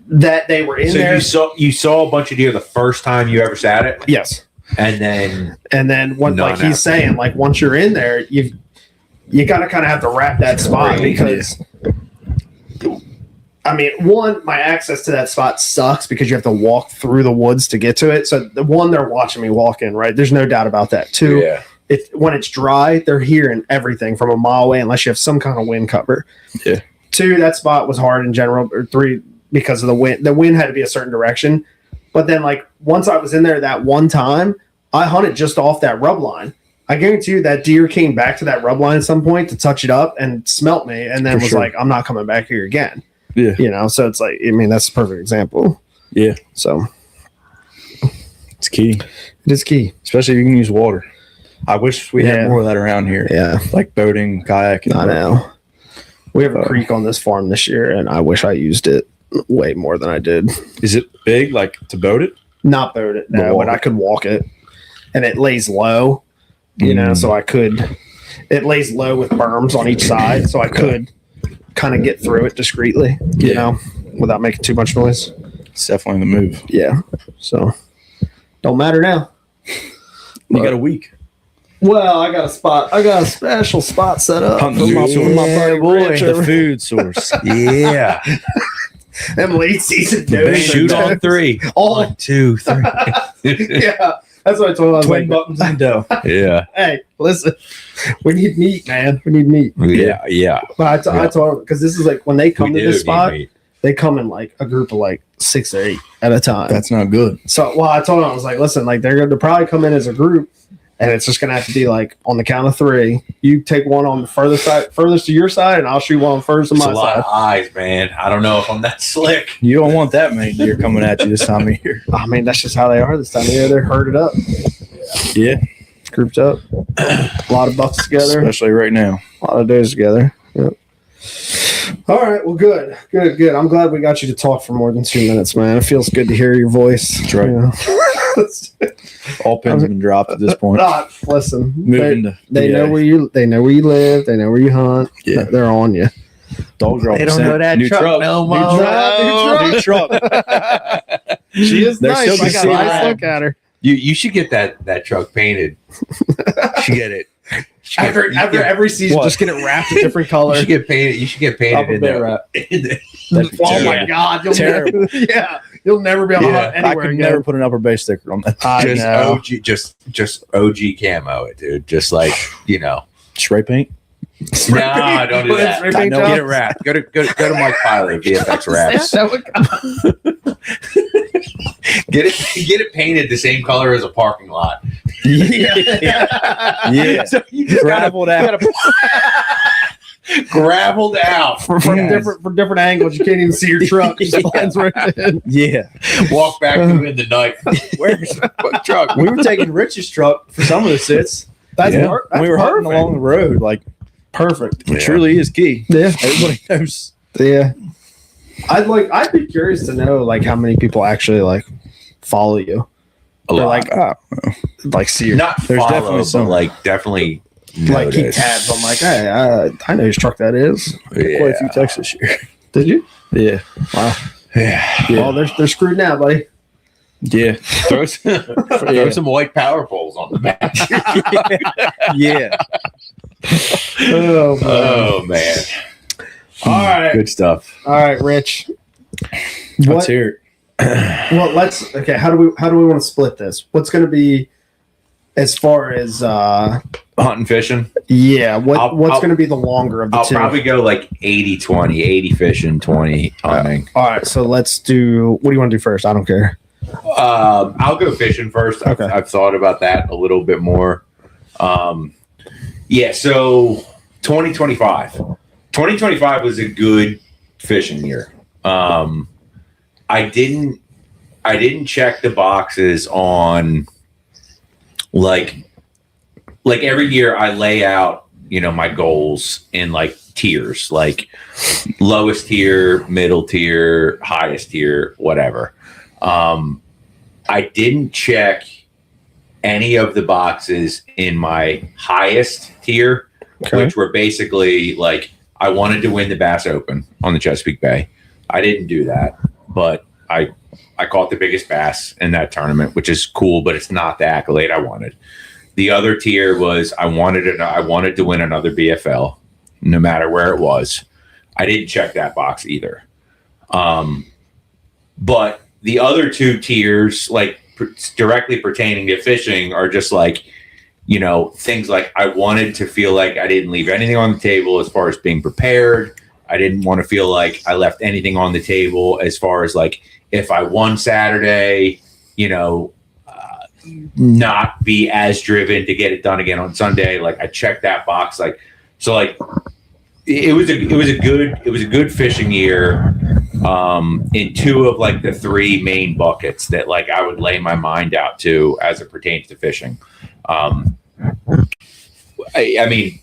that they were in
So
there.
you saw a bunch of deer the first time you ever sat it,
Yes.
and then
And then what,
None
like
after.
he's saying, like once you're in there, you gotta kind of have to wrap that spot
Crazy.
because I mean, one, my access to that spot sucks because you have to walk through the woods to get to it. So the one, they're watching me walk in, right? There's no doubt about that. Two,
yeah,
when it's dry, they're hearing everything from a mile away unless you have some kind of wind cover.
Yeah.
Two, that spot was hard in general. Or three, because of the wind. The wind had to be a certain direction. But then, like, once I was in there that one time, I hunted just off that rub line. I guarantee you that deer came back to that rub line at some point to touch it up and smelt me and then
For
was
sure.
like, I'm not coming back here again.
Yeah.
So it's like, I mean, that's a perfect example.
Yeah.
So
It's key,
it is key.
especially if you can use water. I wish we
Yeah.
had more of that around here,
Yeah.
like boating, kayaking.
I know. We have a creek on this farm this year, and I wish I used it way more than I did.
Is it big, like to boat it?
Not boat it,
But
no,
walk
but I
it.
could walk it, and it lays low, so I could. It lays low with berms on each side, so I could kind of get through it discreetly,
Yeah.
without making too much noise.
It's definitely the move.
Yeah, so don't matter now.
You got a week.
Well, I got a spot. I got a special spot set up
Hunting
for my,
food
for my
source.
buddy Rich
The
over-
food source.
yeah.
Them late season
The
dudes.
Shoot on 3.
All
1, 2, 3.
yeah, that's what I told him. I was
Twin
like,
buttons and dough.
yeah,
hey, listen, we need meat, man. We need meat.
yeah.
But I told him because this is like when they come
We
to
do
this spot,
need meat.
they come in like a group of like 6 or 8 at a time.
That's not good.
So, well, I told him I was like, listen, like they're going to probably come in as a group, and it's just going to have to be like on the count of 3. You take one on the furthest to your side, and I'll shoot one furthest to
It's
my
a lot
side.
of eyes, man. I don't know if I'm that slick.
You don't want that many deer coming at you this time of year.
I mean, that's just how they are this time of year. They're herded up,
Yeah,
grouped up, a lot of bucks together.
especially right now.
A lot of days together. Yep. All right. Well, good. I'm glad we got you to talk for more than 2 minutes, man. It feels good to hear your voice.
That's right.
You know?
All pins have been dropped at this point.
Not listen.
Moving to
They
PA.
know where you. They know where you live. They know where you hunt.
Yeah.
They're on you.
Dogs are all
They don't
percent.
know that
New
truck no more.
New truck.
She is
They're
nice.
still
I got a nice
concealed.
look at her.
You should get that truck painted. You should get it.
Every season,
What?
just get it wrapped a different
You
color.
should get painted. You should get painted
Upper
in
bit
there.
wrap.
In
That'd be
Oh my
terrible.
God! You'll
Terrible.
never, yeah, you'll never be able to
Yeah.
hunt
I
anywhere
could
again.
never put an upper base sticker on that.
I
just
know.
OG, just OG camo it, dude. Just like
Spray paint.
No, don't do
Put in
that.
spray paint
Get it
jobs?
wrapped. Go to Mike Piley VFX wraps. Get it painted the same color as a parking lot.
Yeah.
So you just gotta
Graveled out.
graveled out.
from different angles. You can't even see your truck. It just blends right in.
Yeah.
Walk back to in the night. Where's what truck?
We were taking Rich's truck for some of the sits.
That's,
Yeah.
that's
we were hunting
perfect.
along the road. Like,
Perfect.
it truly is key.
Yeah.
Everybody knows.
Yeah. I'd be curious to know like how many people actually like follow you.
A
Or
lot.
like see your
Not
There's
follow,
definitely
but
some.
like definitely
like keep
notice.
tabs. I'm like, hey, I know whose truck that is.
Quite a few texts this year.
Did you?
Yeah.
Wow.
Yeah.
Well, they're screwed now, buddy.
Yeah.
Throw some white power poles on the back.
Yeah.
Oh,
Man.
All right.
Good stuff.
All right, Rich.
Let's
What?
hear it.
Well, let's. Okay. How do we want to split this? What's going to be as far as
Hunting, fishing.
yeah? What's
I'll-
going to be the longer of the
I'll
two?
probably go like 80-20, 80 fishing, 20 hunting.
All right. So let's do. What do you want to do first? I don't care.
I'll go fishing first.
Okay.
I've thought about that a little bit more. Yeah, so 2025. 2025 was a good fishing year. I didn't check the boxes on like every year I lay out, my goals in like tiers, like lowest tier, middle tier, highest tier, whatever. I didn't check any of the boxes in my highest tier,
Okay.
which were basically like I wanted to win the Bass Open on the Chesapeake Bay. I didn't do that, but I caught the biggest bass in that tournament, which is cool, but it's not the accolade I wanted. The other tier was I wanted to win another BFL, no matter where it was. I didn't check that box either. But the other two tiers, like directly pertaining to fishing, are just like, things like I wanted to feel like I didn't leave anything on the table as far as being prepared. I didn't want to feel like I left anything on the table as far as like if I won Saturday, not be as driven to get it done again on Sunday. Like I checked that box. Like, so like it was a good fishing year. In two of like the three main buckets that like I would lay my mind out to as it pertains to fishing. I mean,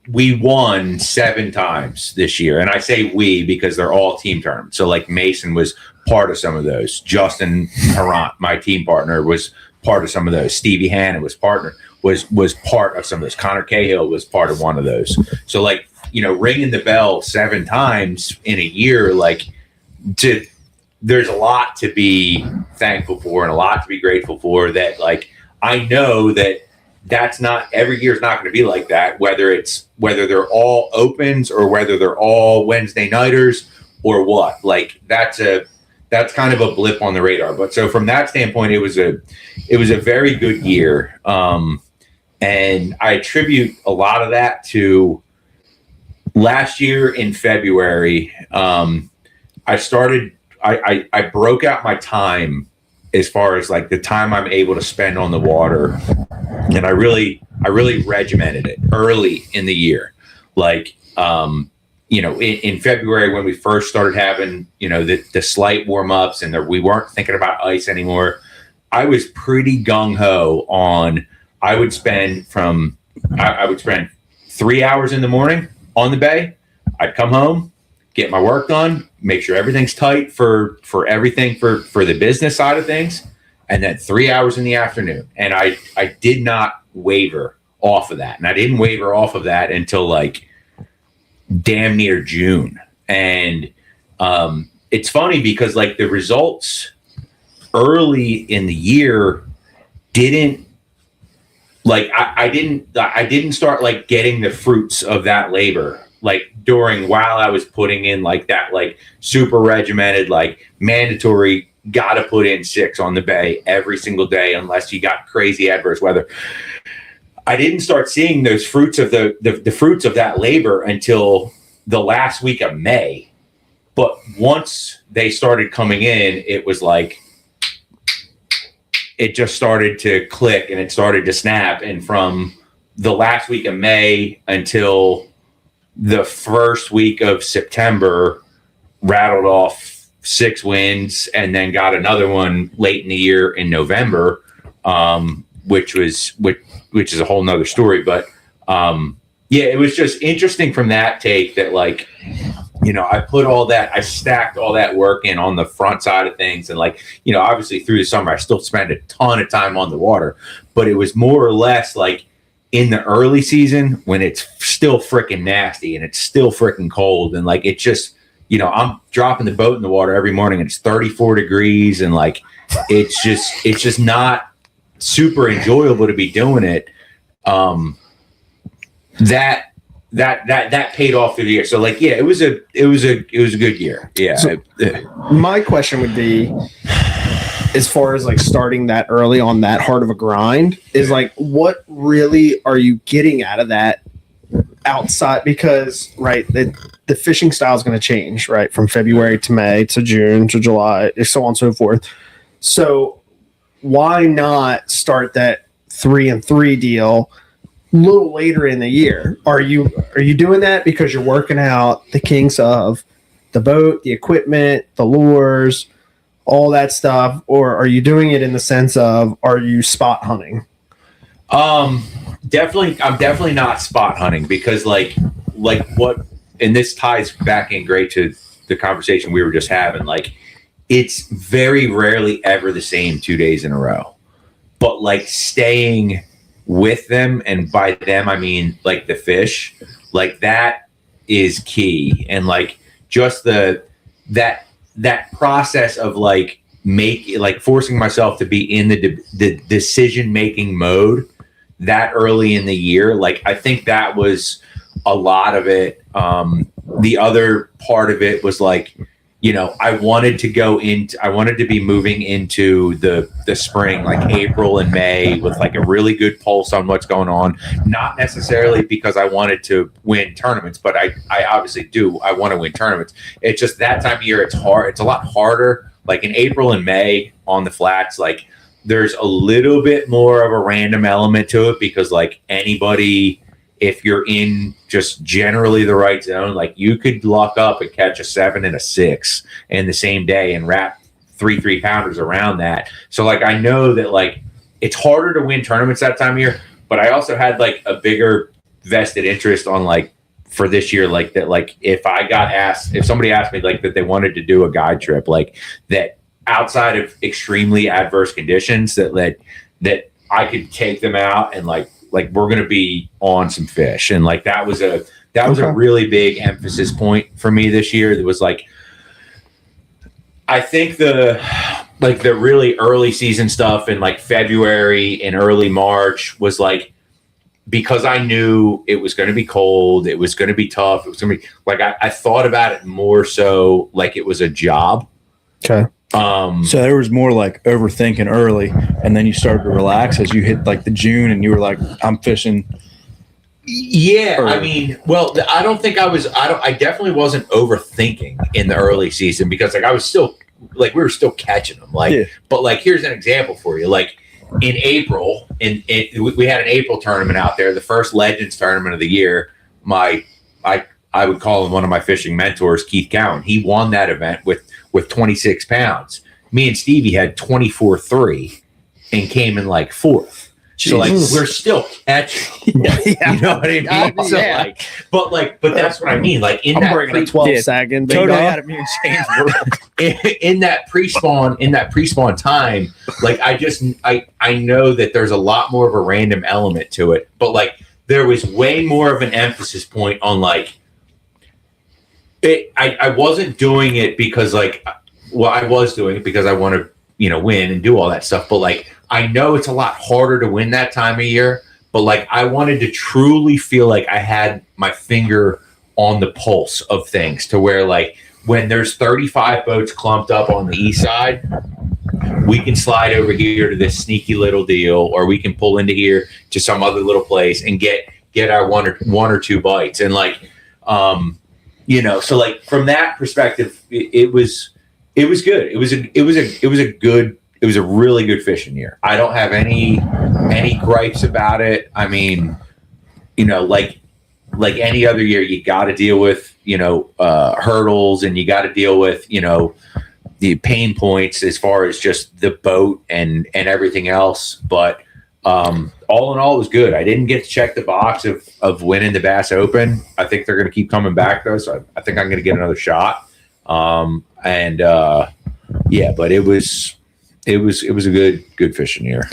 we won 7 times this year, and I say we because they're all team terms. So like Mason was part of some of those. Justin Harant, my team partner, was part of some of those. Stevie Hannon was part of some of those. Connor Cahill was part of one of those. So like, ringing the bell 7 times in a year, like there's a lot to be thankful for and a lot to be grateful for. That like I know that's not every year is not going to be like that, whether they're all opens or whether they're all Wednesday nighters or what. Like that's kind of a blip on the radar. But so from that standpoint, it was a very good year. And I attribute a lot of that to last year in February. I broke out my time as far as like the time I'm able to spend on the water. And I really regimented it early in the year. Like, in February when we first started having, the slight warm ups and we weren't thinking about ice anymore, I was pretty gung ho on, I would spend 3 hours in the morning on the bay. I'd come home, get my work done, make sure everything's tight for everything for the business side of things. And then 3 hours in the afternoon. And I did not waver off of that. And I didn't waver off of that until like damn near June. And it's funny because like the results early in the year didn't like I didn't start like getting the fruits of that labor like while I was putting in like that like super regimented like mandatory got to put in 6 on the bay every single day unless you got crazy adverse weather. I didn't start seeing those fruits of the fruits of that labor until the last week of May. But once they started coming in, it was like it just started to click and it started to snap. And from the last week of May until the first week of September, rattled off 6 wins and then got another one late in the year in November, which is a whole nother story. But yeah, it was just interesting from that take that like I stacked all that work in on the front side of things. And like, obviously through the summer, I still spent a ton of time on the water, but it was more or less like in the early season when it's still freaking nasty and it's still freaking cold. And like, it just, I'm dropping the boat in the water every morning and it's 34 degrees. And like, it's just not super enjoyable to be doing it. That paid off through the year. So like, yeah, it was a good year. Yeah.
So, my question would be, as far as like starting that early on that hard of a grind, is like, what really are you getting out of that outside? Because right, the fishing style is going to change, right, from February to May to June to July, so on and so forth. So why not start that 3-and-3 deal a little later in the year? Are you doing that because you're working out the kinks of the boat, the equipment, the lures, all that stuff, or are you doing it in the sense of, are you spot hunting?
I'm definitely not spot hunting, because like what, and this ties back in great to the conversation we were just having. Like, it's very rarely ever the same 2 days in a row, but like staying with them, and by them I mean like the fish, like that is key. And like just that process of like forcing myself to be in the decision making mode that early in the year, like I think that was a lot of it. The other part of it was like, I wanted to be moving into the spring, like April and May, with like a really good pulse on what's going on. Not necessarily because I wanted to win tournaments, but I obviously do. I want to win tournaments. It's just that time of year, it's hard. It's a lot harder. Like in April and May on the flats, like there's a little bit more of a random element to it, because like anybody, if you're in just generally the right zone, like you could luck up and catch a 7 and a 6 in the same day and wrap 3 pounders around that. So like, I know that like it's harder to win tournaments that time of year, but I also had like a bigger vested interest on like for this year, like that, like if somebody asked me like that they wanted to do a guide trip, like that outside of extremely adverse conditions, that I could take them out and like we're going to be on some fish. And like, that was a really big emphasis point for me this year. That was like, I think the really early season stuff in like February and early March was like, because I knew it was going to be cold, it was going to be tough. It was going to be like, I thought about it more so like it was a job.
Okay.
So there was more like overthinking early, and then you started to relax as you hit like the June, and you were like, I'm fishing.
Yeah. Early. I mean, well, I definitely wasn't overthinking in the early season, because like I was still like, we were still catching them. Like, yeah. But like, here's an example for you. Like in April, we had an April tournament out there, the first Legends tournament of the year. I would call him one of my fishing mentors, Keith Cowan. He won that event with 26 pounds. Me and Stevie had 24-3 and came in like 4th. So like, we're still catching.
Yeah.
You know what I mean? So
yeah.
But that's what I mean. Like in
I'm bringing a 12-second.
Totally out of me
in that pre-spawn time, like I know that there's a lot more of a random element to it. But like there was way more of an emphasis point on like, I wasn't doing it because like, well, I was doing it because I want to, win and do all that stuff. But like, I know it's a lot harder to win that time of year, but like, I wanted to truly feel like I had my finger on the pulse of things, to where like when there's 35 boats clumped up on the east side, we can slide over here to this sneaky little deal, or we can pull into here to some other little place and get our one or two bites. And like, so like from that perspective, it was good. It was a really good fishing year. I don't have any gripes about it. I mean, like any other year, you got to deal with, hurdles, and you got to deal with, the pain points as far as just the boat and everything else. But all in all, it was good. I didn't get to check the box of winning the Bass Open. I think they're going to keep coming back though, so I think I'm going to get another shot. But it was a good fishing year.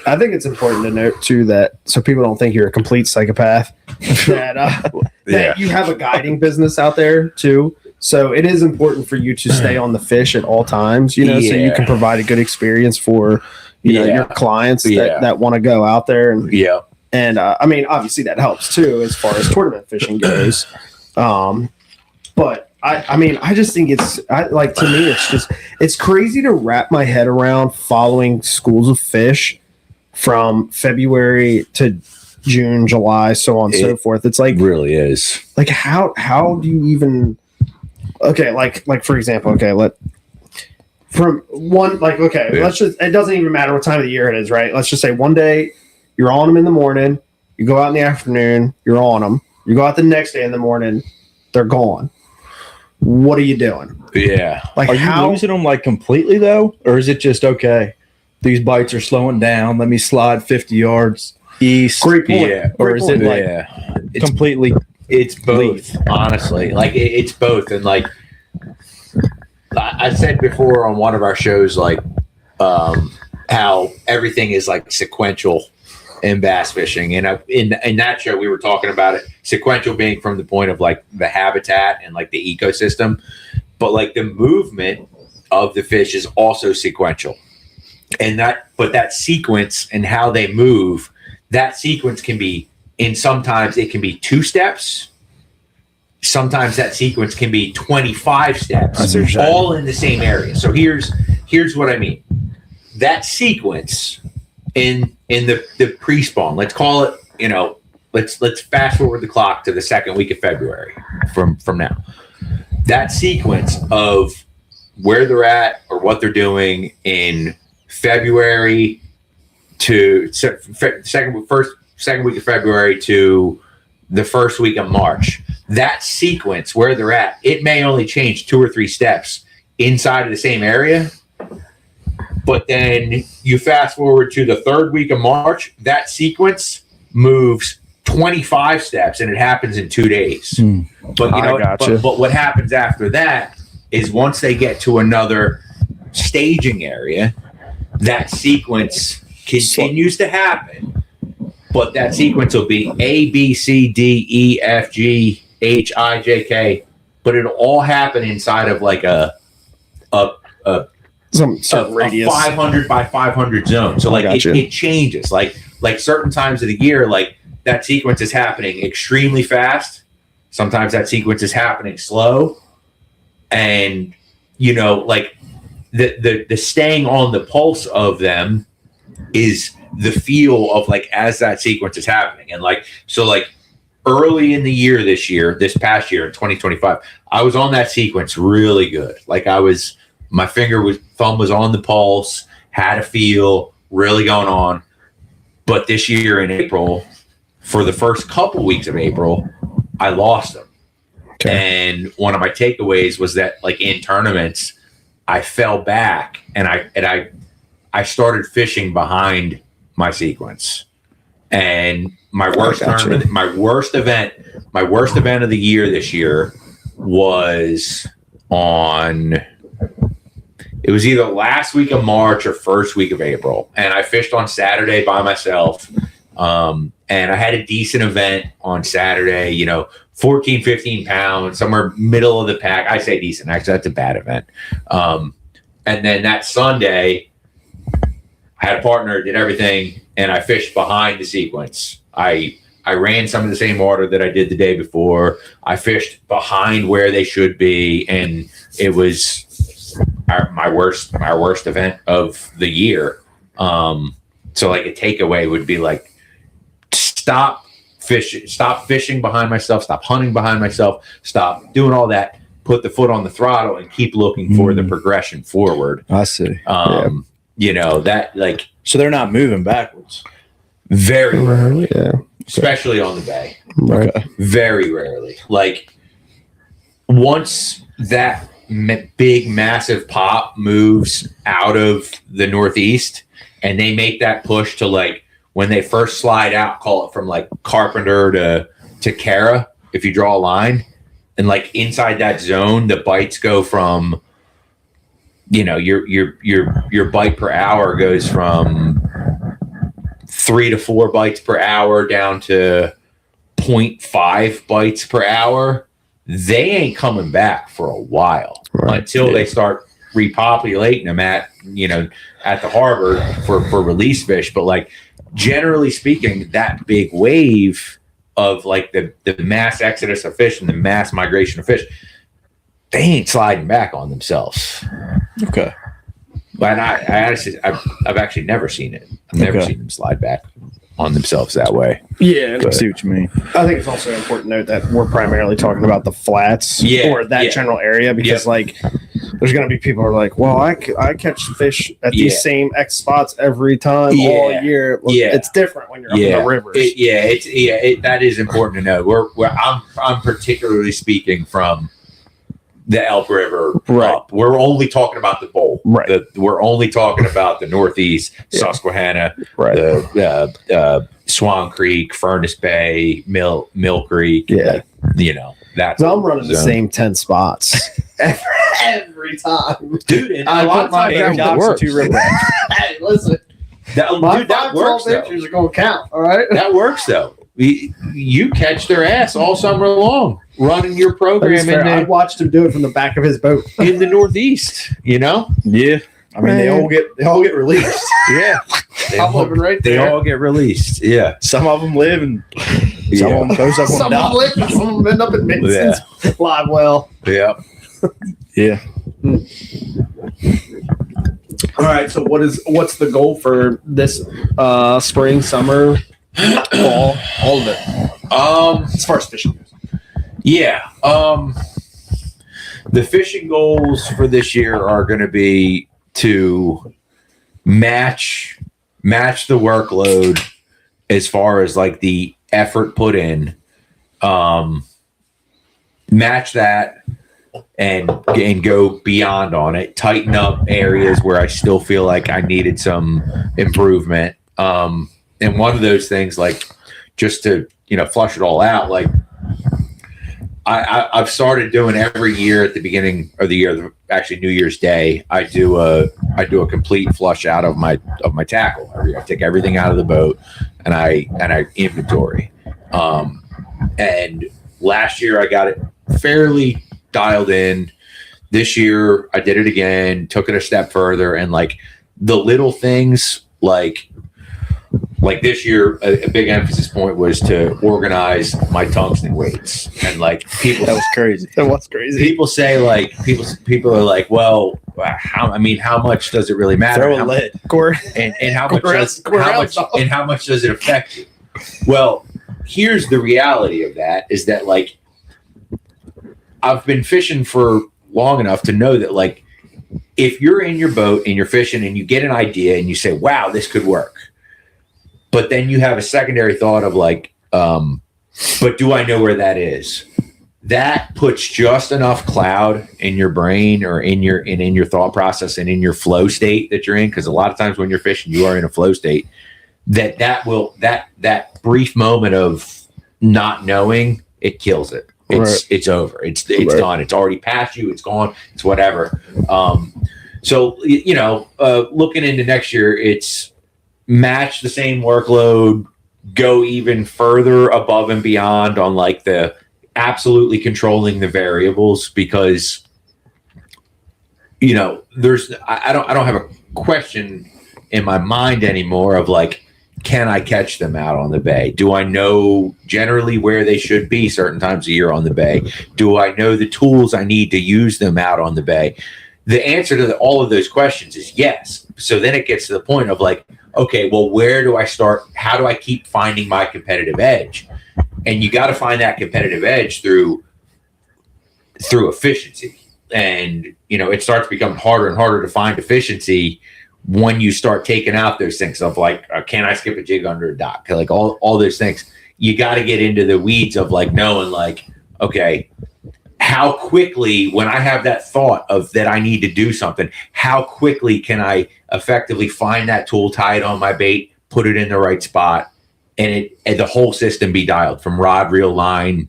I think it's important to note too that so people don't think you're a complete psychopath, that you have a guiding business out there too. So it is important for you to stay on the fish at all times, so you can provide a good experience for your clients that want to go out there and I mean obviously that helps too as far as tournament fishing goes. But I just think to me it's crazy to wrap my head around following schools of fish from February to June, July, so on and so forth. It's like
really is
like how do you even like for example, let's just, it doesn't even matter what time of the year it is, right? Let's just say one day you're on them in the morning, you go out in the afternoon, you're on them, you go out the next day in the morning, they're gone. What are you doing?
Yeah.
Like, are you losing them like completely though? Or is it just, okay, these bites are slowing down, let me slide 50 yards east?
Great point.
Yeah. Or is it like completely?
It's both, honestly. Like it's both. And like I said before on one of our shows, like how everything is like sequential in bass fishing. And in that show, we were talking about it, sequential being from the point of like the habitat and like the ecosystem, but like the movement of the fish is also sequential. And that sequence and how they move, that sequence can be, sometimes it can be 2 steps. Sometimes that sequence can be 25 steps, all in the same area. So here's what I mean. That sequence in the pre-spawn, let's call it, let's fast forward the clock to the second week of February from now. That sequence of where they're at or what they're doing in February to second week of February to the first week of March, that sequence where they're at, it may only change 2 or 3 steps inside of the same area. But then you fast forward to the 3rd week of March, that sequence moves 25 steps and it happens in 2 days. But but what happens after that is once they get to another staging area, that sequence continues to happen. But that sequence will be A, B, C, D, E, F, G, H, I, J, K. But it'll all happen inside of like a radius, 500 by 500 zone. So like it changes. Like certain times of the year, like that sequence is happening extremely fast. Sometimes that sequence is happening slow. And like the staying on the pulse of them is the feel of like as that sequence is happening. And like so like early in the year this past year in 2025, I was on that sequence really good. Like my thumb was on the pulse, had a feel, really going on. But this year in April, for the first couple weeks of April, I lost them. Okay. And one of my takeaways was that like in tournaments, I fell back and I started fishing behind my sequence. And my worst event of the year this year was it was either last week of March or first week of April. And I fished on Saturday by myself. And I had a decent event on Saturday, 14, 15 pounds, somewhere middle of the pack. I say decent, actually, that's a bad event. And then that Sunday, I had a partner, did everything, and I fished behind the sequence. I ran some of the same water that I did the day before. I fished behind where they should be, and it was my worst event of the year. So like a takeaway would be like, stop fishing behind myself, stop hunting behind myself, stop doing all that, put the foot on the throttle and keep looking for the progression forward.
I see.
That like,
so they're not moving backwards.
Very rarely, especially on the bay.
Right.
Very rarely. Like once that big massive pop moves out of the northeast and they make that push to like when they first slide out, call it from like Carpenter to Cara, if you draw a line, and like inside that zone, the bites go from, your bite per hour goes from 3 to 4 bites per hour down to 0.5 bites per hour. They ain't coming back for a while until they start repopulating them at the harbor for release fish. But like, generally speaking, that big wave of like the mass exodus of fish and the mass migration of fish, they ain't sliding back on themselves.
Okay.
But I've actually never seen it. I've never seen them slide back on themselves that way.
Yeah,
I see what you mean.
I think it's also important to note that we're primarily talking about the flats or that general area, because like there's going to be people who are like, well, I catch fish at these same X spots every time all year. Well, it's different when you're up in the rivers.
That is important to know. I'm particularly speaking from the Elk River up. We're only talking about the bowl. We're only talking about the Northeast, Susquehanna, the Swan Creek, Furnace Bay, Mill Creek. That's
so I'm running the same 10 spots every time,
dude. And
I put my jobs to river. Hey, listen, that works. Pictures are gonna count. All right,
that works though. You catch their ass all summer long running your program.
I watched him do it from the back of his boat
in the Northeast.
Yeah. I mean, they all get released.
They all get released. Yeah.
Some of them live, and some of them goes up on
some of them live, some of them end up in Minson's live well.
Yeah.
All right. So what's the goal for this spring, summer, fall, all of it? As far as fishing goes.
Yeah. The fishing goals for this year are going to be to match the workload as far as like the effort put in, match that and go beyond on it, tighten up areas where I still feel like I needed some improvement. And one of those things, like just to, flush it all out, like I've started doing every year at the beginning of the year, actually New Year's Day, I do a complete flush out of my tackle. I take everything out of the boat and I inventory. And last year I got it fairly dialed in. This year I did it again, took it a step further, and like the little things, like this year, a big emphasis point was to organize my tungsten weights. And like people,
that was crazy.
People say like people are like, well, how much does it really matter?
Throw a lid,
and how much does it affect you? Well, here's the reality of that is that like I've been fishing for long enough to know that like if you're in your boat and you're fishing and you get an idea and you say, wow, this could work. But then you have a secondary thought of like, but do I know where that is? That puts just enough cloud in your brain or in your thought process and in your flow state that you're in. Because a lot of times when you're fishing, you are in a flow state. That brief moment of not knowing, it kills it. It's over. It's done. It's already past you. It's gone. It's whatever. So looking into next year, it's match the same workload, go even further above and beyond on like the absolutely controlling the variables, because there's I don't have a question in my mind anymore of like, can I catch them out on the bay? Do I know generally where they should be certain times a year on the bay? Do I know the tools I need to use them out on the bay? The answer to all of those questions is yes. So then it gets to the point of like, okay, well, where do I start? How do I keep finding my competitive edge? And you got to find that competitive edge through efficiency. And, it starts becoming harder and harder to find efficiency when you start taking out those things of like, can I skip a jig under a dock? Like all those things, you got to get into the weeds of like knowing like, okay, how quickly, when I have that thought of that I need to do something, how quickly can I effectively find that tool, tie it on my bait, put it in the right spot, and the whole system be dialed from rod, reel, line,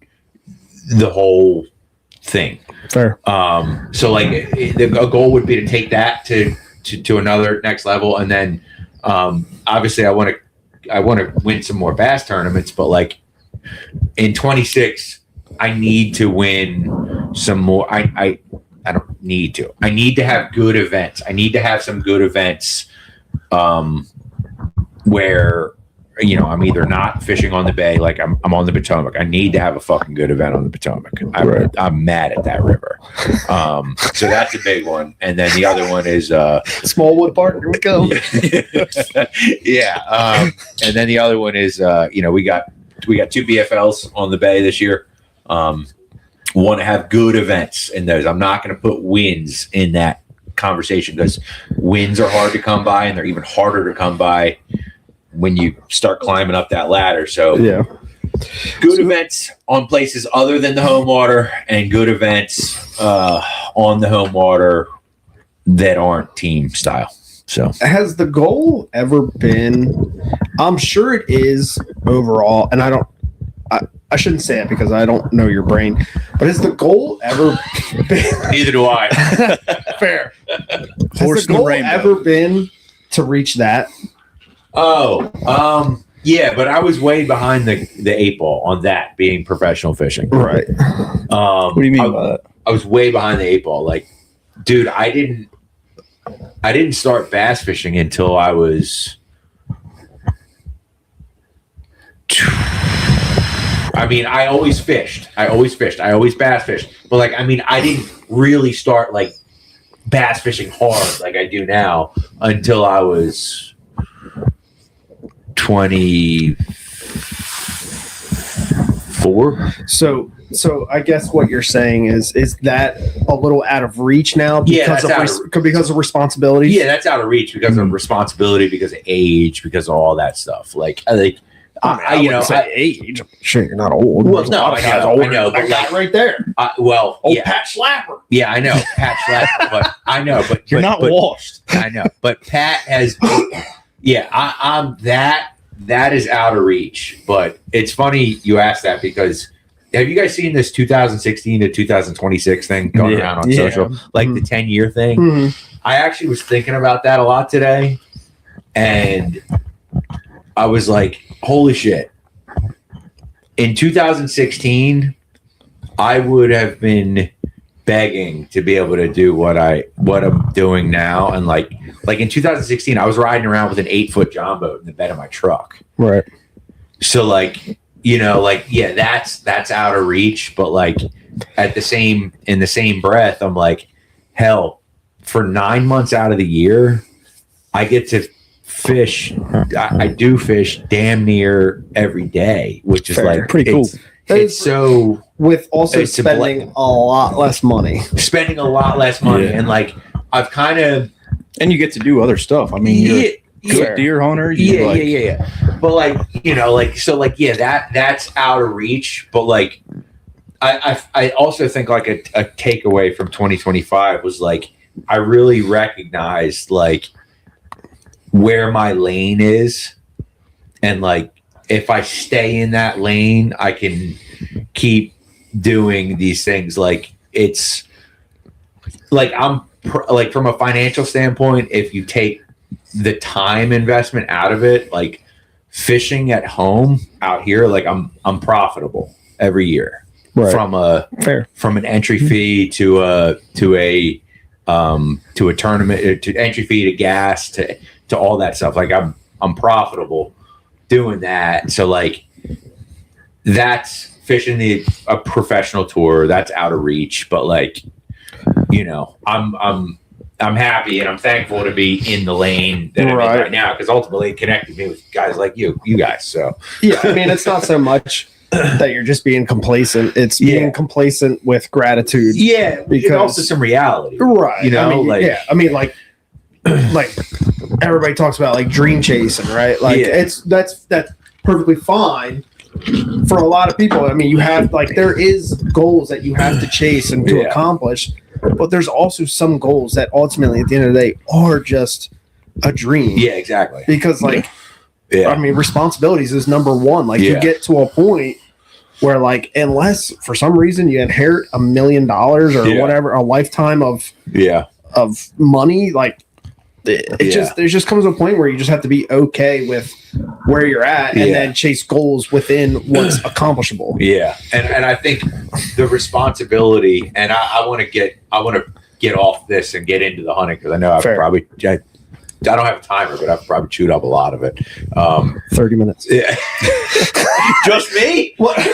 the whole thing.
Fair.
So like a goal would be to take that to another next level, and then obviously I want to win some more bass tournaments, but like in 26 I need to win some more. I don't need to. I need to have good events. I need to have some good events where I'm either not fishing on the bay, like I'm on the Potomac. I need to have a fucking good event on the Potomac. I'm mad at that river. So that's a big one. And then the other one is
Smallwood Park. Here we go.
yeah. And then the other one is we got 2 BFLs on the bay this year. Want to have good events in those. I'm not going to put wins in that conversation because wins are hard to come by, and they're even harder to come by when you start climbing up that ladder. So
yeah,
good events on places other than the home water, and good events on the home water that aren't team style. So
has the goal ever been, I'm sure it is overall, and I shouldn't say it because I don't know your brain, but has the goal ever been
neither do I.
Fair. Has the goal ever been to reach that?
Yeah, but I was way behind the 8 ball on that being professional fishing.
Right.
What do you mean by that?
I was way behind the 8 ball. Like, dude, I didn't start bass fishing until I was I always fished. I always bass fished. But like, I didn't really start like bass fishing hard like I do now until I was 24.
So I guess what you're saying is that a little out of reach now because because of responsibility?
Yeah, that's out of reach because of responsibility, because of age, because of all that stuff. Like
I wouldn't say age. I'm sure you're not old.
Well, no, I know, but
that guy right there. Pat Schlapper.
Yeah, I know, Pat Schlapper. But I know, but
you're not washed.
I know, but Pat has. Yeah, I'm that is out of reach. But it's funny you asked that because have you guys seen this 2016 to 2026 thing going around on social, like the 10-year thing?
Mm-hmm.
I actually was thinking about that a lot today, and I was like, holy shit. In 2016, I would have been begging to be able to do what I'm doing now. And like in 2016, I was riding around with an 8-foot John boat in the bed of my truck.
Right.
So like, that's out of reach. But like in the same breath, I'm like, hell, for 9 months out of the year, I get to fish. I do fish damn near every day, which is like
pretty cool.
It's so
with also spending a lot less money.
And like I've kind of,
and you get to do other stuff. I mean, you're a good deer hunter.
Yeah. But like that's out of reach. But like I also think like a takeaway from 2025 was like I really recognized like where my lane is, and like if I stay in that lane, I can keep doing these things. Like it's like like from a financial standpoint, if you take the time investment out of it, like fishing at home out here, like I'm profitable every year. Right. From an entry fee to a tournament, to entry fee to gas to all that stuff. Like I'm profitable doing that. So like that's fishing a professional tour, that's out of reach. But like, I'm happy and I'm thankful to be in the lane that I'm in right now, because ultimately it connected me with guys like you guys. So
yeah, I mean, it's not so much that you're just being complacent. It's being complacent with gratitude.
Yeah, because also some reality,
right? I mean, like everybody talks about like dream chasing, right? Like that's perfectly fine for a lot of people. I mean, you have like there is goals that you have to chase and to accomplish, but there's also some goals that ultimately at the end of the day are just a dream.
Yeah, exactly.
Because like
Yeah.
I mean, responsibilities is number one. Like,
Yeah.
you get to a point where, like, unless for some reason you inherit $1 million or
Yeah.
whatever, a lifetime of money, like, there just comes a point where you just have to be okay with where you're at and then chase goals within what's accomplishable.
Yeah. And I think the responsibility, and I want to get off this and get into the hunting, because I know I don't have a timer, but I've probably chewed up a lot of it.
30 minutes.
Yeah. Just me?
What?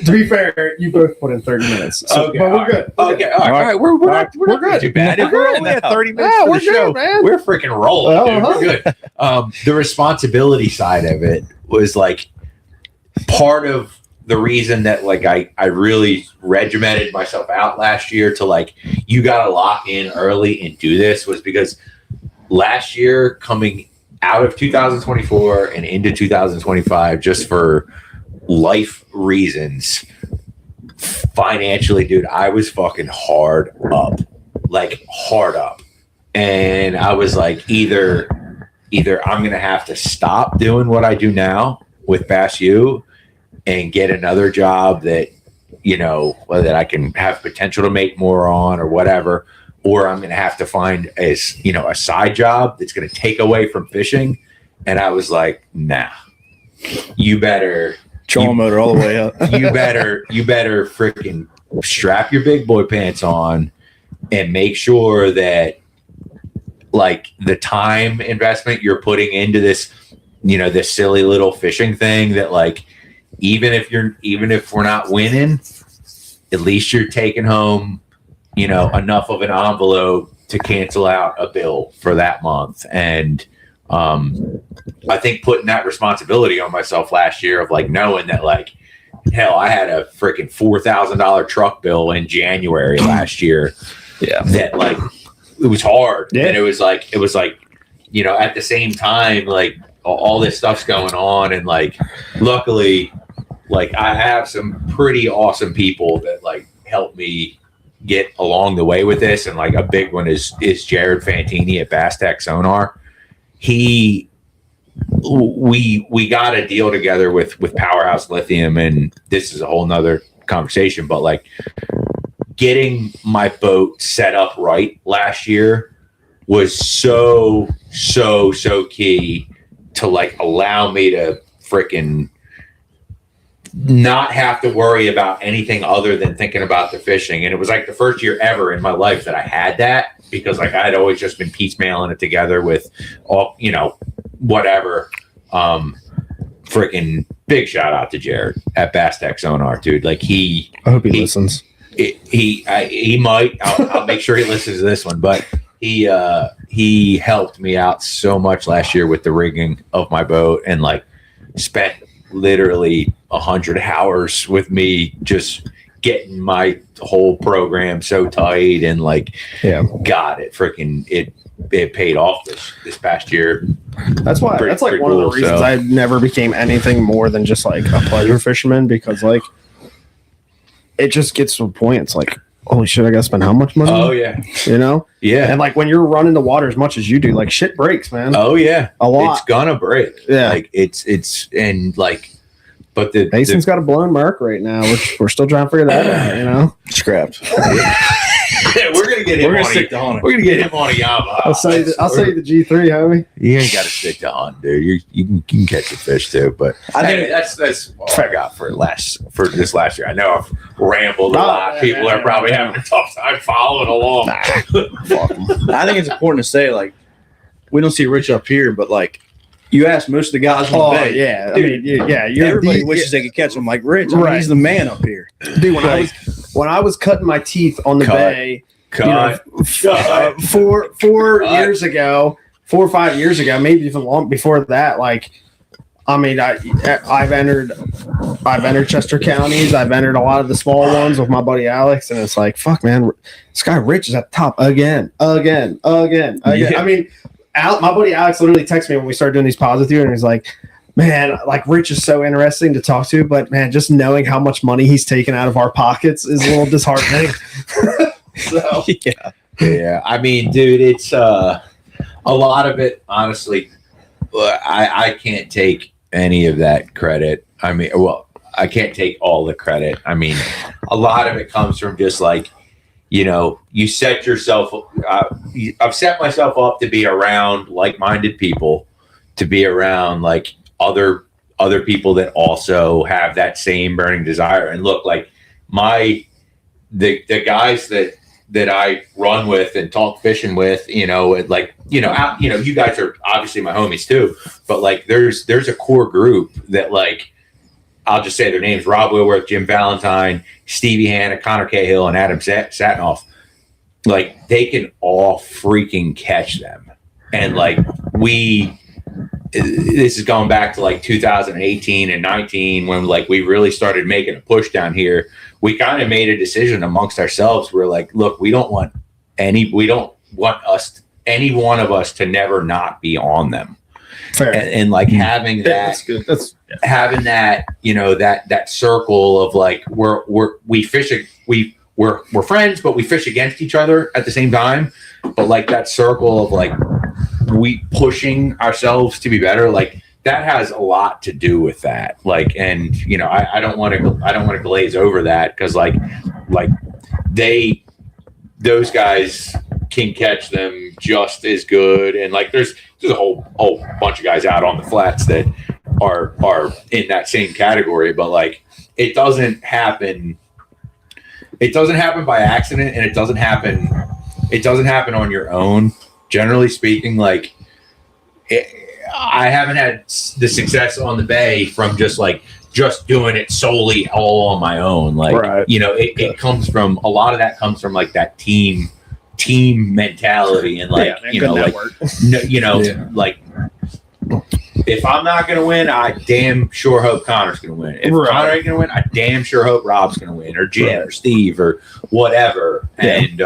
To be fair, you both put in 30 minutes. So,
Okay,
but we're good.
Okay, all right. We're not
good.
too bad.
We're
We had 30 minutes
Yeah,
for
we're
the show.
good, man.
We're freaking rolling, dude.
Uh-huh.
We're good. The responsibility side of it was like part of the reason that like I really regimented myself out last year to like, you got to lock in early and do this, was because last year, coming out of 2024 and into 2025, just for life reasons, financially, dude, I was fucking hard up. And I was like, either I'm going to have to stop doing what I do now with Bass U and get another job that, you know, that I can have potential to make more on or whatever, or I'm going to have to find a side job that's going to take away from fishing. And I was like, nah, you better
Trolling motor all the way up.
you better freaking strap your big boy pants on and make sure that like the time investment you're putting into this, you know, this silly little fishing thing, that like, even if we're not winning, at least you're taking home, you know, enough of an envelope to cancel out a bill for that month. And I think putting that responsibility on myself last year of like knowing that like, hell, I had a freaking $4,000 truck bill in January last year.
Yeah.
That like, it was hard.
Yeah.
And it was like, you know, at the same time, like all this stuff's going on. And like, luckily, like I have some pretty awesome people that like help me get along the way with this. And like a big one is Jared Fantini at Bass Tech Sonar. We got a deal together with Powerhouse Lithium, and this is a whole nother conversation, but like getting my boat set up right last year was so key to like allow me to freaking not have to worry about anything other than thinking about the fishing. And it was like the first year ever in my life that I had that, because like I had always just been piecemealing it together with all, you know, whatever. Freaking big shout out to Jared at Bass Tech Sonar, dude. Like
I hope he listens.
He might. I'll make sure he listens to this one, but he helped me out so much last year with the rigging of my boat, and like spent literally 100 hours with me just getting my whole program so tight, and like got it freaking it paid off this past year.
That's why that's like one of the reasons I never became anything more than just like a pleasure fisherman, because like it just gets to a point, it's like, holy shit, I gotta spend how much money?
Oh yeah.
You know?
Yeah.
And like when you're running the water as much as you do, like shit breaks, man.
Oh yeah.
A lot.
It's gonna break.
Yeah.
Like it's and like, but the
Mason's got a blown Merc right now. We're still trying to figure that out, you know?
Scrapped.
we're gonna get him
We're gonna
on
stick to hunting.
We're gonna get him on a Yamaha.
I'll say the G3, homie.
You ain't got to stick to hunt, dude. You can catch a fish too, but I think that's all I got for this last year. I know I've rambled a lot. People are probably having a tough time following along.
I think it's important to say, like, we don't see Rich up here, but like, you ask most of the guys on the bay.
Yeah.
Dude, everybody wishes they could catch him like Rich. I mean, he's the man up here.
Dude, when I was cutting my teeth on the bay,
Cut.
4 years ago, 4 or 5 years ago, maybe even long before that, like, I mean, I've entered Chester counties. I've entered a lot of the small ones with my buddy Alex, and it's like, fuck, man, this guy Rich is at the top again. Yeah. I mean, my buddy Alex literally texted me when we started doing these pods with you, and he's like, man, like Rich is so interesting to talk to, but man, just knowing how much money he's taken out of our pockets is a little disheartening. So
yeah. I mean, dude, it's a lot of it, honestly. I can't take any of that credit. I mean, well, I can't take all the credit. I mean, a lot of it comes from just like, you set yourself. I've set myself up to be around like-minded people, to be around like other people that also have that same burning desire. And look, like the guys that I run with and talk fishing with, you guys are obviously my homies too, but like there's a core group that, like, I'll just say their names: Rob Wilworth, Jim Valentine, Stevie Hanna, Connor Cahill, and Adam Satinoff. Like, they can all freaking catch them. And like this is going back to like 2018 and 19 when like we really started making a push down here. We kind of made a decision amongst ourselves. We're like, look, we don't want any one of us to never not be on them.
Fair.
And like having that,
that's good.
Having that, that circle of like, we fish, we're friends, but we fish against each other at the same time. But like that circle of like, we pushing ourselves to be better, like that has a lot to do with that. Like, and I don't want to glaze over that, because like those guys can catch them just as good. And like there's a whole bunch of guys out on the flats that are in that same category, but like it doesn't happen by accident, and it doesn't happen on your own. Generally speaking, like I haven't had the success on the bay from just doing it solely all on my own. Like,
right.
It comes from, a lot of that comes from like that team mentality, and like, like if I'm not going to win, I damn sure hope Connor's going to win. If Connor ain't going to win, I damn sure hope Rob's going to win, or Jim or Steve or whatever.
Yeah.
And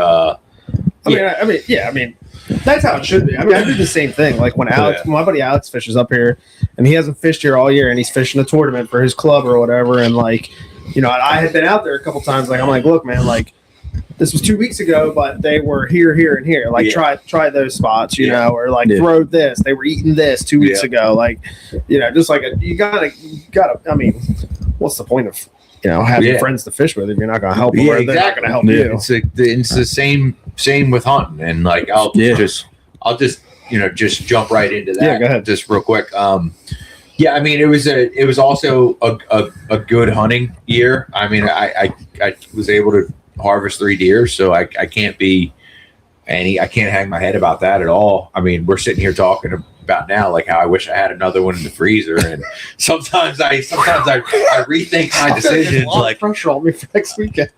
I mean, that's how it should be. I mean, I do the same thing. Like when my buddy Alex fishes up here, and he hasn't fished here all year, and he's fishing a tournament for his club or whatever. And like, I had been out there a couple times. Like, I'm like, look, man, like this was 2 weeks ago, but they were here, and here. Like, try those spots, or like throw this. They were eating this 2 weeks ago. Like, just like you gotta. I mean, what's the point of having friends to fish with if you're not gonna help them? Or they're not gonna help you.
It's the same with hunting, and like I'll just jump right into that.
Yeah, go ahead.
Just real quick. I mean, it was also a good hunting year. I mean, I was able to harvest 3 deer, so I can't hang my head about that at all. I mean, we're sitting here talking about now like how I wish I had another one in the freezer, and sometimes I rethink my decisions. Like,
pressure on me for next weekend.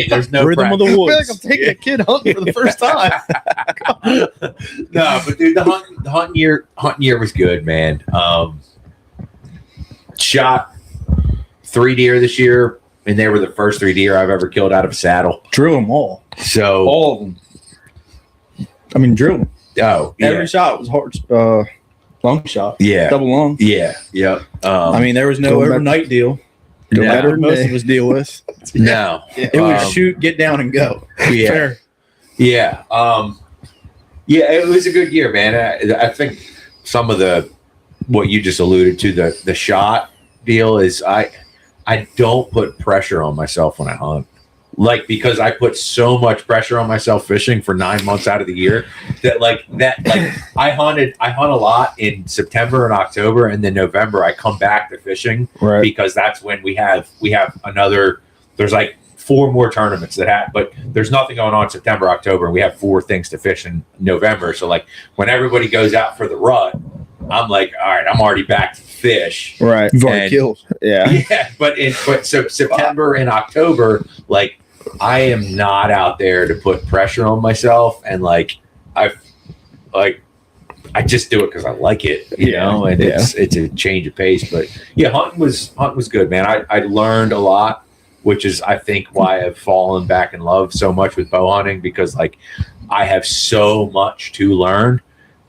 There's no
rhythm of the woods.
I feel like I'm taking a kid hunting for the first time.
No, but dude, the hunting year was good, man. Shot 3 deer this year, and they were the first 3 deer I've ever killed out of a saddle.
Drew them all.
So
all of them. I mean, drew them.
Oh, yeah.
Every shot was hard. Long shot.
Yeah.
Double long.
Yeah. Yep.
I mean, there was no overnight deal.
No.
Most of us deal with.
No.
It was shoot, get down, and go.
Yeah.
Fair.
Yeah. It was a good year, man. I think some of what you just alluded to, the shot deal, is I don't put pressure on myself when I hunt. Like, because I put so much pressure on myself fishing for 9 months out of the year that I hunt a lot in September and October, and then November I come back to fishing,
right?
Because that's when we have there's like 4 more tournaments but there's nothing going on in September, October, and we have 4 things to fish in November. So like when everybody goes out for the rut, I'm like, all right, I'm already back to fish.
Right.
You've already killed.
Yeah.
Yeah. But so September and October, like, I am not out there to put pressure on myself, and like I just do it because I like it, and it's a change of pace. But yeah, hunting was good, man. I learned a lot, which is I think why I've fallen back in love so much with bow hunting, because like I have so much to learn,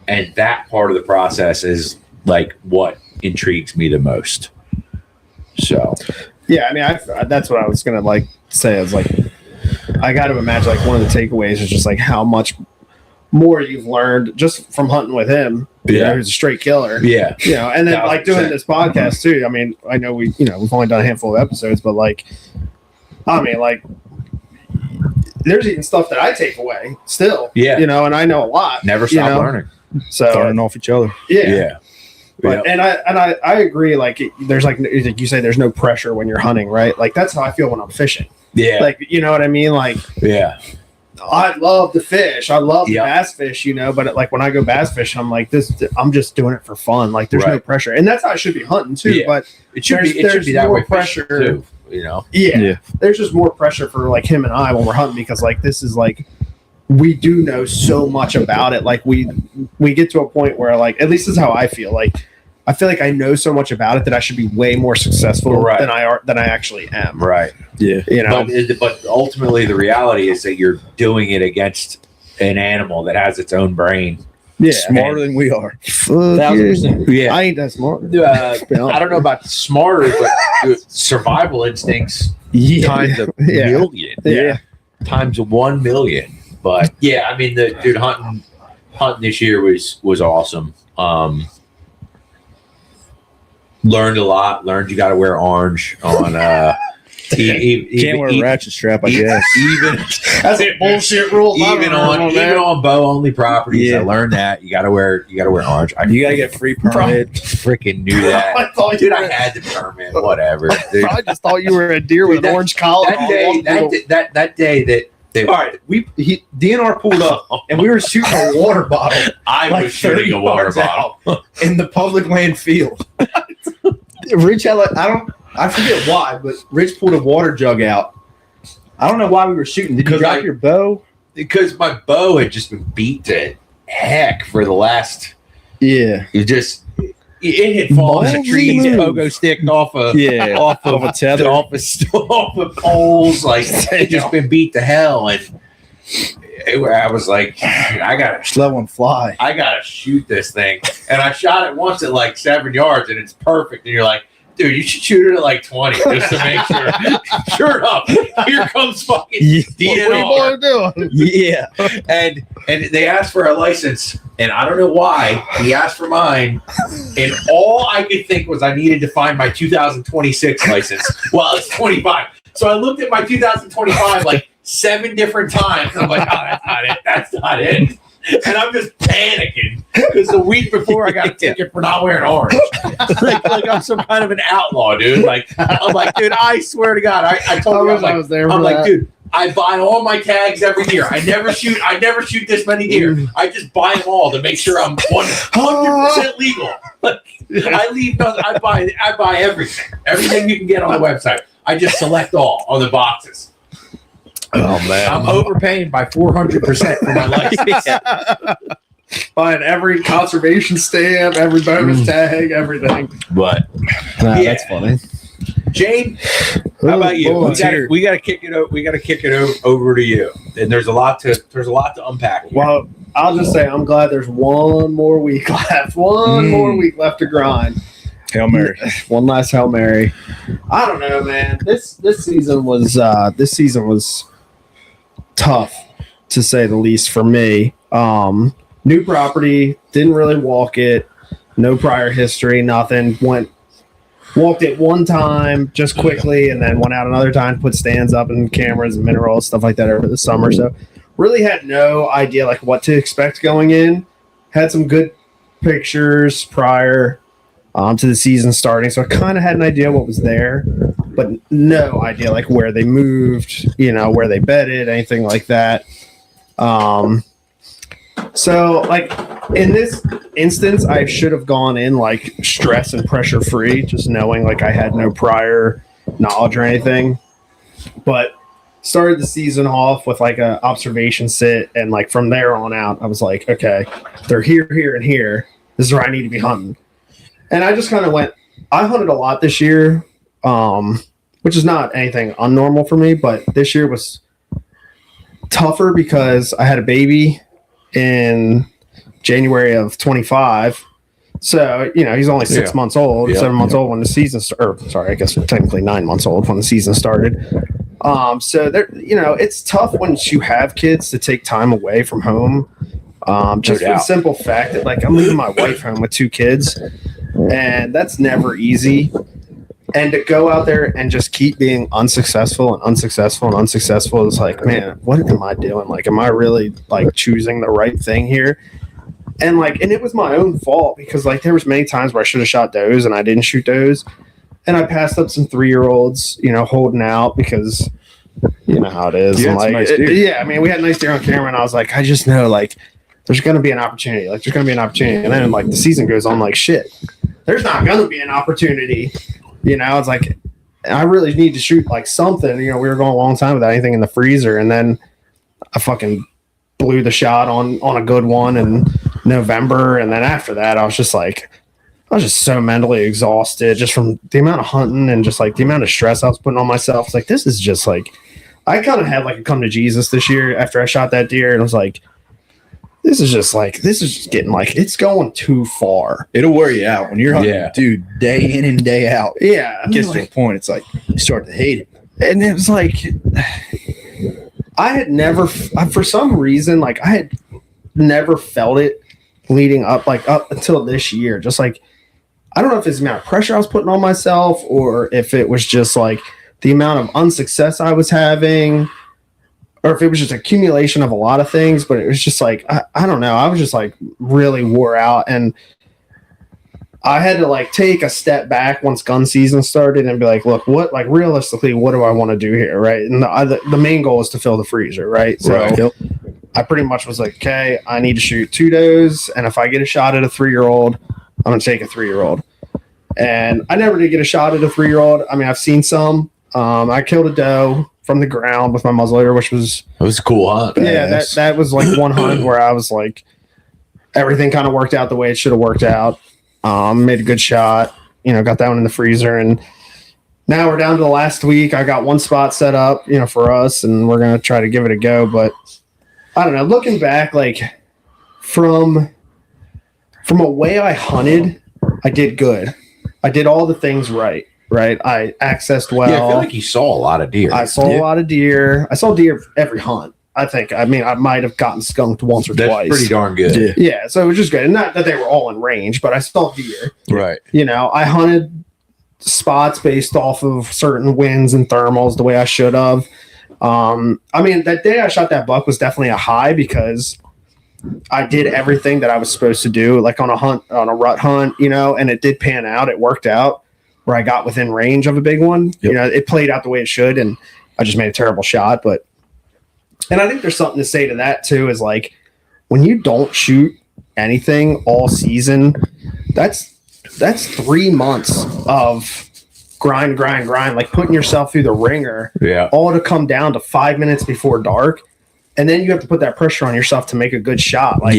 and that part of the process is like what intrigues me the most. So
yeah, I mean, that's what I was gonna like say. Is like I got to imagine like one of the takeaways is just like how much more you've learned just from hunting with him.
Yeah.
Who's a straight killer.
Yeah.
And then like doing
1,000%.
this podcast too. I mean, I know we've only done a handful of episodes, but like, I mean, like, there's even stuff that I take away still.
Yeah.
And I know a lot.
Never stop learning.
So
Starting off each other.
yeah. But, and I agree. Like, there's like you say, there's no pressure when you're hunting, right? Like that's how I feel when I'm fishing.
Yeah.
Like, you know what I mean? Like,
yeah.
I love to fish. I love to
Yeah.
bass fish, but like when I go bass fishing, I'm like I'm just doing it for fun. Like there's no
Right.
pressure, and that's how I should be hunting too.
Yeah.
But
It should
there's
be that
more
way
pressure.
too.
Yeah, there's just more pressure for like him and I when we're hunting because like this is like we do know so much about it. Like we get to a point where like at least this is how I feel. Like I feel like I know so much about it that I should be way more successful
Right.
than I actually am.
Right.
Yeah.
But ultimately, the reality is that you're doing it against an animal that has its own brain.
Yeah,
Smarter than we are.
Fuck
1,000%.
yeah. I ain't that smart.
I don't know about smarter, but survival instincts times a
Yeah.
million.
Yeah.
Times 1 million. But yeah, I mean, the dude hunting this year was awesome. Learned a lot. Learned you got to wear orange on.
Can't wear a ratchet strap, I guess.
Even
That's a bullshit rule.
even on bow only properties, I learned that you got to wear orange. I
You gotta get free permit.
freaking knew that.
I thought
Dude, I had the permit. Whatever. Dude.
I just thought you were a deer with
Dude,
an orange collar.
That day that they,
All right, DNR pulled up and we were shooting a water bottle
I
like
was shooting
30
a water
yards
bottle.
out in the public land field. Rich had I forget why, but Rich pulled a water jug out. I don't know why we were shooting. Did you
Because
drop your bow?
Because my bow had just been beat to heck for the last.
Yeah.
It had fallen in a tree.
Ballsy move.
Pogo stick off a
Yeah.
off
Of a tether.
off of poles. Like it just been beat to hell, and I was like, I gotta
Just let one fly.
shoot this thing. And I shot it once at like 7 yards, and it's perfect. And you're like, dude, you should shoot it at like 20 just to make sure. Sure enough, here comes fucking DNR.
doing?
Yeah.
And they asked for a license, and I don't know why he asked for mine. And all I could think was I needed to find my 2026 license. Well, it's 25. So I looked at my 2025 like 7 different times. And I'm like, oh, that's not it. And I'm just panicking because the week before I got a ticket for not wearing orange. like I'm some kind of an outlaw, dude. Like I'm like, dude, I swear to God, I told you, I was
there.
I'm like, dude, I buy all my tags every year. I never shoot this many deer. I just buy them all to make sure I'm 100% legal. I leave nothing. I buy everything you can get on the website. I just select all on the boxes.
Oh man.
I'm overpaying by 400% for my license.
Buying every conservation stamp, every bonus tag, everything.
But
Nah,
Yeah.
that's funny.
Jane, how about you?
Boy,
We got to kick it over to you. And there's a lot to unpack here.
Well, I'll just say I'm glad there's one more week left. One more week left to grind.
Hail Mary.
One last Hail Mary. I don't know, man. This season was tough to say the least for me. New property, didn't really walk it, no prior history, nothing. Walked it one time just quickly and then went out another time, put stands up and cameras and minerals, stuff like that over the summer. So really had no idea like what to expect going in. Had some good pictures prior to the season starting. So I kind of had an idea what was there, but no idea like where they moved, where they bedded, anything like that. So like in this instance, I should have gone in like stress and pressure free, just knowing like I had no prior knowledge or anything. But started the season off with like a observation sit, and like from there on out, I was like, okay, they're here, here, and here. This is where I need to be hunting. And I just kind of went. I hunted a lot this year, which is not anything unnormal for me, but this year was tougher because I had a baby in January of 25. So, he's only 6 months old, 7 months old when the season started. Sorry, I guess technically 9 months old when the season started. So there, it's tough once you have kids to take time away from home. Just for the simple fact that, like, I'm leaving my wife home with 2 kids, and that's never easy. And to go out there and just keep being unsuccessful is like, man, what am I doing? Like, am I really like choosing the right thing here? And like, and it was my own fault because like there was many times where I should have shot does and I didn't shoot does, and I passed up some 3-year-olds, holding out because you know how it is.
Yeah,
and like,
nice deer.
yeah, I mean, we had nice deer on camera, and I was like, I just know like there's going to be an opportunity. Like, there's going to be an opportunity, and then like the season goes on, like shit, there's not going to be an opportunity. It's like I really need to shoot like something. We were going a long time without anything in the freezer, and then I fucking blew the shot on a good one in November, and then after that, I was just so mentally exhausted just from the amount of hunting and just like the amount of stress I was putting on myself. It's like this is just like I kind of had like a come to Jesus this year after I shot that deer, and I was like, this is just getting like it's going too far.
It'll wear you out when you're hunting, dude, day in and day out.
Yeah,
It gets to a point, it's like you start to hate it.
And it was like I had never, for some reason, like I had never felt it leading up until this year. Just like I don't know if it's the amount of pressure I was putting on myself, or if it was just like the amount of unsuccess I was having, or if it was just accumulation of a lot of things. But it was just like I don't know. I was just like really wore out, and I had to like take a step back once gun season started and be like, look, realistically, what do I want to do here, right? And the main goal is to fill the freezer, right? So I pretty much was like, okay, I need to shoot 2 does, and if I get a shot at a 3-year-old, I'm gonna take a 3-year-old. And I never did get a shot at a 3-year-old. I mean, I've seen some. I killed a doe from the ground with my muzzleloader, which was
a cool hunt.
Yeah, that was like one hunt where I was like, everything kind of worked out the way it should have worked out. Made a good shot, got that one in the freezer, and now we're down to the last week. I got one spot set up, for us, and we're gonna try to give it a go. But I don't know. Looking back, like from a way I hunted, I did good. I did all the things right. I accessed well.
Yeah, I feel like you saw a lot of deer.
I saw a lot of deer. I saw deer every hunt. I think. I mean, I might have gotten skunked once or
That's
twice.
pretty darn good.
Yeah, so it was just good. And not that they were all in range, but I saw deer.
Right.
I hunted spots based off of certain winds and thermals the way I should have. I mean, that day I shot that buck was definitely a high because I did everything that I was supposed to do, like on a rut hunt, and it did pan out. It worked out where I got within range of a big one.
Yep.
It played out the way it should, and I just made a terrible shot. And I think there's something to say to that too, is like when you don't shoot anything all season, that's 3 months of grind, like putting yourself through the ringer, all to come down to 5 minutes before dark. And then you have to put that pressure on yourself to make a good shot. Like,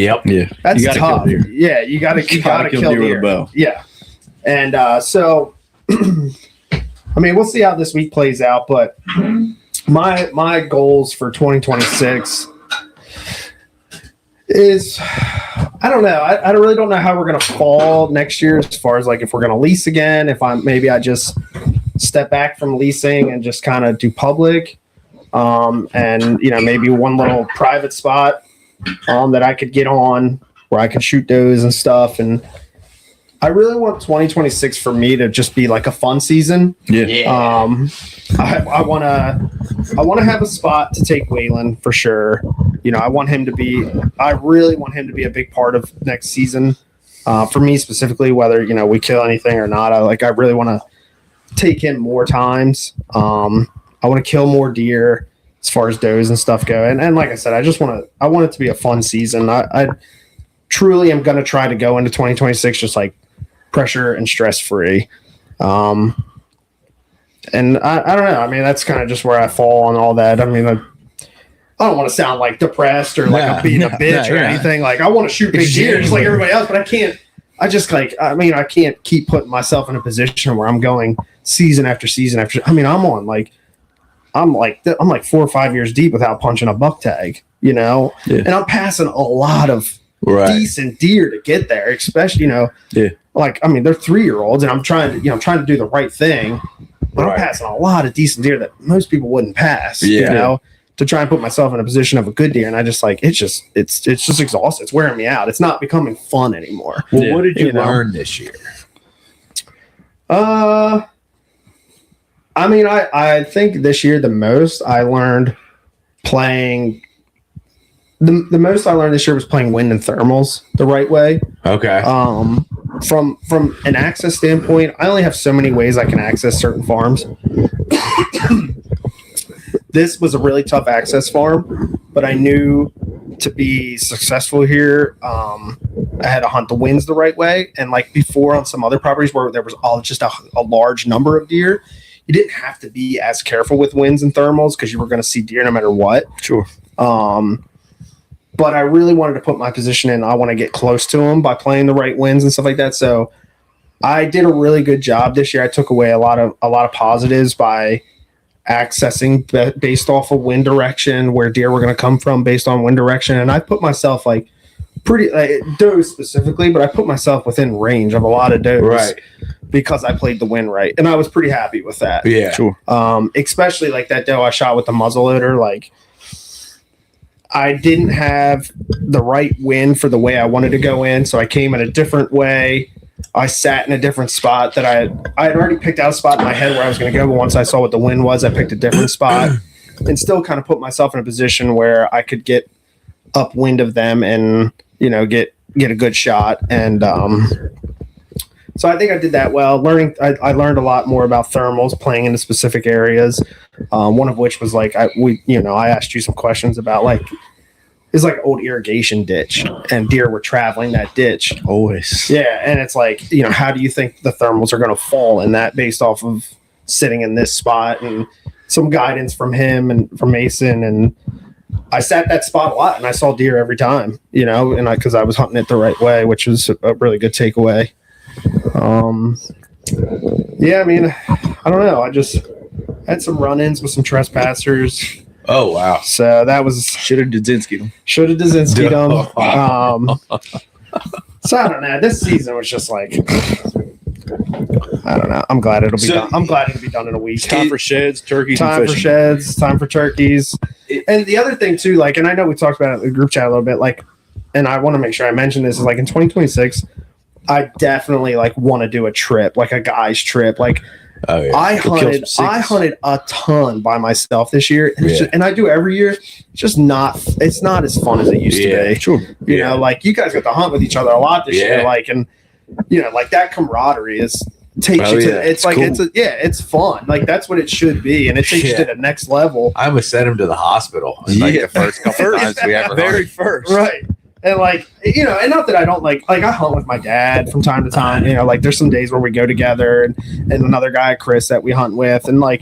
that's tough. Yeah, you gotta kill deer with a bow. Yeah. And so I mean, we'll see how this week plays out, but my goals for 2026 is, I don't know. I really don't know how we're going to fall next year as far as like if we're going to lease again, if I just step back from leasing and just kind of do public, and maybe one little private spot that I could get on where I could shoot those and stuff. And I really want 2026 for me to just be like a fun season. I want to have a spot to take Waylon for sure. I really want him to be a big part of next season. For me specifically, whether, we kill anything or not, I really want to take him more times. I want to kill more deer as far as does and stuff go. And like I said, I want it to be a fun season. I truly am going to try to go into 2026 just like pressure and stress free. And I don't know. I mean, that's kind of just where I fall on all that. I mean, I don't want to sound like depressed or like I'm being a bitch or anything. Like I want to shoot big deer just like everybody else, but I can't. I just like, I mean, I can't keep putting myself in a position where I'm going season after season after. I mean, I'm like 4 or 5 years deep without punching a buck tag, and I'm passing a lot of decent deer to get there, especially, like, I mean, they're 3-year-olds and I'm trying to do the right thing, but I'm passing a lot of decent deer that most people wouldn't pass, to try and put myself in a position of a good deer, and I just like it's just exhausted. It's wearing me out. It's not becoming fun anymore.
Well, what did you
know?
learn this year?
I mean, I think this year the most I learned playing the most I learned this year was playing wind and thermals the right way.
Okay.
From an access standpoint, I only have so many ways I can access certain farms. This was a really tough access farm, but I knew to be successful here, I had to hunt the winds the right way. And like before on some other properties where there was just a large number of deer, you didn't have to be as careful with winds and thermals because you were going to see deer no matter what.
Sure.
But I really wanted to put my position in. I want to get close to them by playing the right winds and stuff like that. So I did a really good job this year. I took away a lot of positives by accessing based off of wind direction, where deer were going to come from based on wind direction. And I put myself like does specifically, but I put myself within range of a lot of does,
Right.
because I played the wind right. And I was pretty happy with that.
Yeah.
Sure.
Especially like that doe I shot with the muzzleloader, like I didn't have the right wind for the way I wanted to go in, so I came in a different way. I sat in a different spot that I had already picked out a spot in my head where I was going to go, but once I saw what the wind was, I picked a different spot and still kind of put myself in a position where I could get upwind of them and, you know, get a good shot. And so I think I did that well. I learned a lot more about thermals playing into specific areas. One of which was like I asked you some questions about like it's like an old irrigation ditch and deer were traveling that ditch.
Always.
Yeah, and it's like, you know, how do you think the thermals are going to fall in that based off of sitting in this spot, and some guidance from him and from Mason, and I sat that spot a lot and I saw deer every time, you know, and because I was hunting it the right way, which was a really good takeaway. Yeah, I mean, I don't know. I just had some run-ins with some trespassers.
Oh wow.
So that was
Should have Dzinski'd him.
should have Dzinski'd them. So I don't know. This season was just like I don't know. I'm glad it'll be done. I'm glad it'll be done in a week.
Time for sheds, turkeys,
Time
and
for
fishing.
sheds. Time for turkeys. And the other thing too, like, and I know we talked about it in the group chat a little bit, like, and I want to make sure I mention this is like in 2026, I definitely like want to do a trip, like a guy's trip, like.
Oh yeah.
I
Go kill
hunted.
some
I
cigs.
hunted a ton by myself this year, and, it's
Yeah.
and I do every year. It's just not. It's not as fun as it used to
Yeah.
be.
Sure.
You
Yeah.
know, like you guys got to hunt with each other a lot this year.
Yeah.
Like, and you know, like that camaraderie takes
Oh,
you to.
yeah.
It's like
cool.
it's fun. Like that's what it should be, and it takes you
Yeah.
to the next level.
I almost sent him to the hospital. Like
Yeah.
the first couple times we ever
Very
hunted.
first.
Right. And like, you know, and not that I don't like I hunt with my dad from time to time, you know, like there's some days where we go together and another guy, Chris, that we hunt with, and like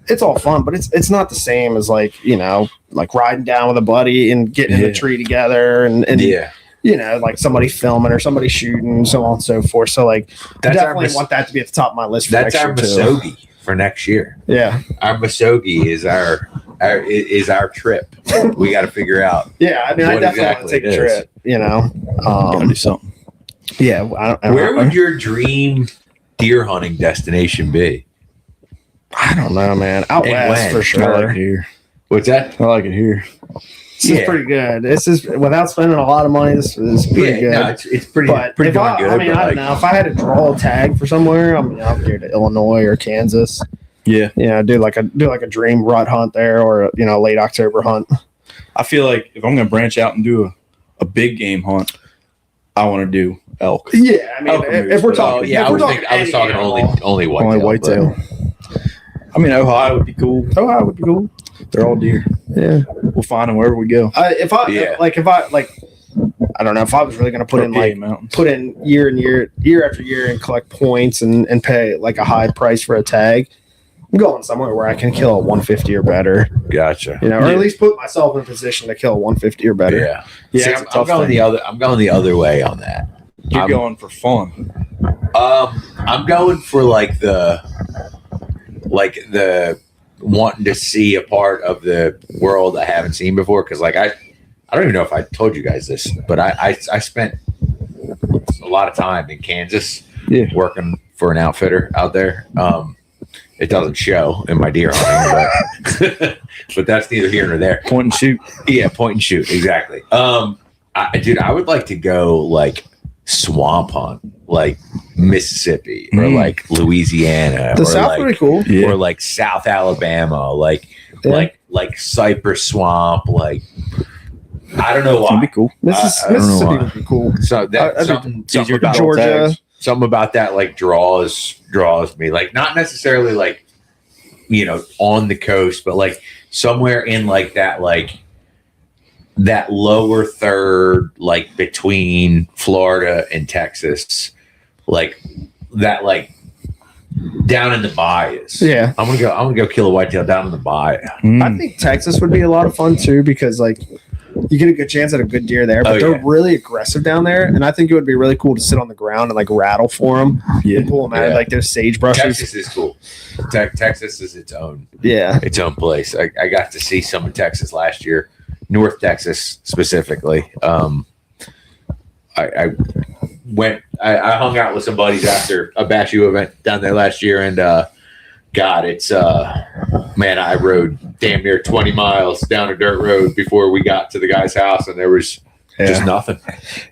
it's all fun, but it's not the same as like, you know, like riding down with a buddy and getting in
Yeah.
the tree together and
Yeah.
you know, like somebody filming or somebody shooting, so on and so forth. So like
That's our
definitely want that to be at the top of my list for
that's
next
our
year too.
Masogi for next year.
Yeah.
Our Masogi is our trip. We got to figure out.
Yeah. I mean, I
What
definitely want
exactly
to take
it
a
is.
trip, you know.
Gotta do something.
Yeah. I don't
Where would your dream deer hunting destination be?
I don't know, man. Out
And
west
when?
for
I
sure.
like it here.
What's that?
I like it here.
This is pretty good. This is without spending a lot of money. This is pretty good.
No, it's pretty
But
pretty
if
darn good.
I mean,
but
I don't know. If I had to draw a tag for somewhere, I mean, I'll go to Illinois or Kansas.
Yeah.
You know, do like a dream rut hunt there, or you know, late October hunt.
I feel like if I'm gonna branch out and do a big game hunt, I want to do elk.
Yeah, I mean,
Elk
if we're
moose,
talking,
yeah,
if
I
we're
was
talking
talking only whitetail.
Only whitetail. I mean, Ohio would be cool.
Ohio would be cool.
They're all deer.
Yeah.
We'll find them wherever we go.
If I
Yeah.
I don't know if I was really going to put in like
mountains.
put in year after year and collect points and pay like a high price for a tag. I'm going somewhere where I can kill a 150 or better,
Gotcha.
you know, or
Yeah.
at least put myself in a position to kill a 150 or better.
Yeah.
Yeah,
See,
it's a
I'm
tough
going
thing.
the other. I'm going the other way on that.
You're
I'm-
going for fun.
I'm going for like the wanting to see a part of the world I haven't seen before. Cause like I don't even know if I told you guys this, but I spent a lot of time in Kansas
Yeah.
working for an outfitter out there. It doesn't show in my deer hunting, but that's neither here nor there.
Point and shoot.
Yeah, point and shoot. Exactly. Dude, I would like to go like swamp hunt, like Mississippi or like Louisiana,
The
or
South
like,
would be cool.
Yeah.
or like South Alabama, like Cypress Swamp, like I don't know
That'd
why.
be cool.
I don't know
Mississippi
why.
would be cool.
So that
I'd be-
something
Easier
about
to
Georgia.
tags.
something about that like draws me, like not necessarily like on the coast, but like somewhere in like that lower third, like between Florida and Texas, like that, like down in the bayous.
Yeah.
I'm gonna go kill a whitetail down in the bayou.
I think Texas would be a lot of fun too because like you get a good chance at a good deer there, but
Oh,
they're
yeah.
really aggressive down there, and I think it would be really cool to sit on the ground and like rattle for them and pull them out of
Yeah.
like those sage brushes.
Texas is cool. Texas is its own place. I got to see some of Texas last year, North Texas specifically. I hung out with some buddies after a Bashu event down there last year, and God, it's man, I rode damn near 20 miles down a dirt road before we got to the guy's house, and there was just nothing.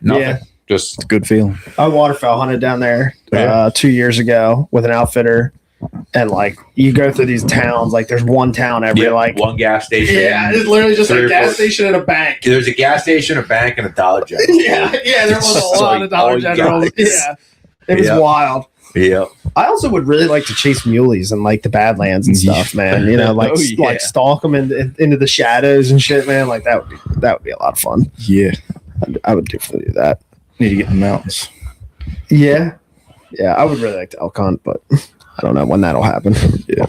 Yeah.
Just
It's a good feeling.
I waterfowl hunted down there
Yeah.
2 years ago with an outfitter, and like you go through these towns, like there's one town every like
one gas station.
it's literally just
3
a
or
gas
4
station and a bank.
There's a gas station, a bank, and a Dollar General.
Yeah, there was a
It's
lot
like
of Dollar
all you
Generals.
guys.
Yeah, it was
Yeah.
wild.
Yeah.
I also would really like to chase muleys and like the Badlands and stuff, man. You know, like
Oh, yeah.
like stalk them into the shadows and shit, man. Like that would be a lot of fun.
Yeah.
I would definitely do that.
Need to get in the mountains.
Yeah, I would really like to elk hunt, but I don't know when that'll happen.
Yeah.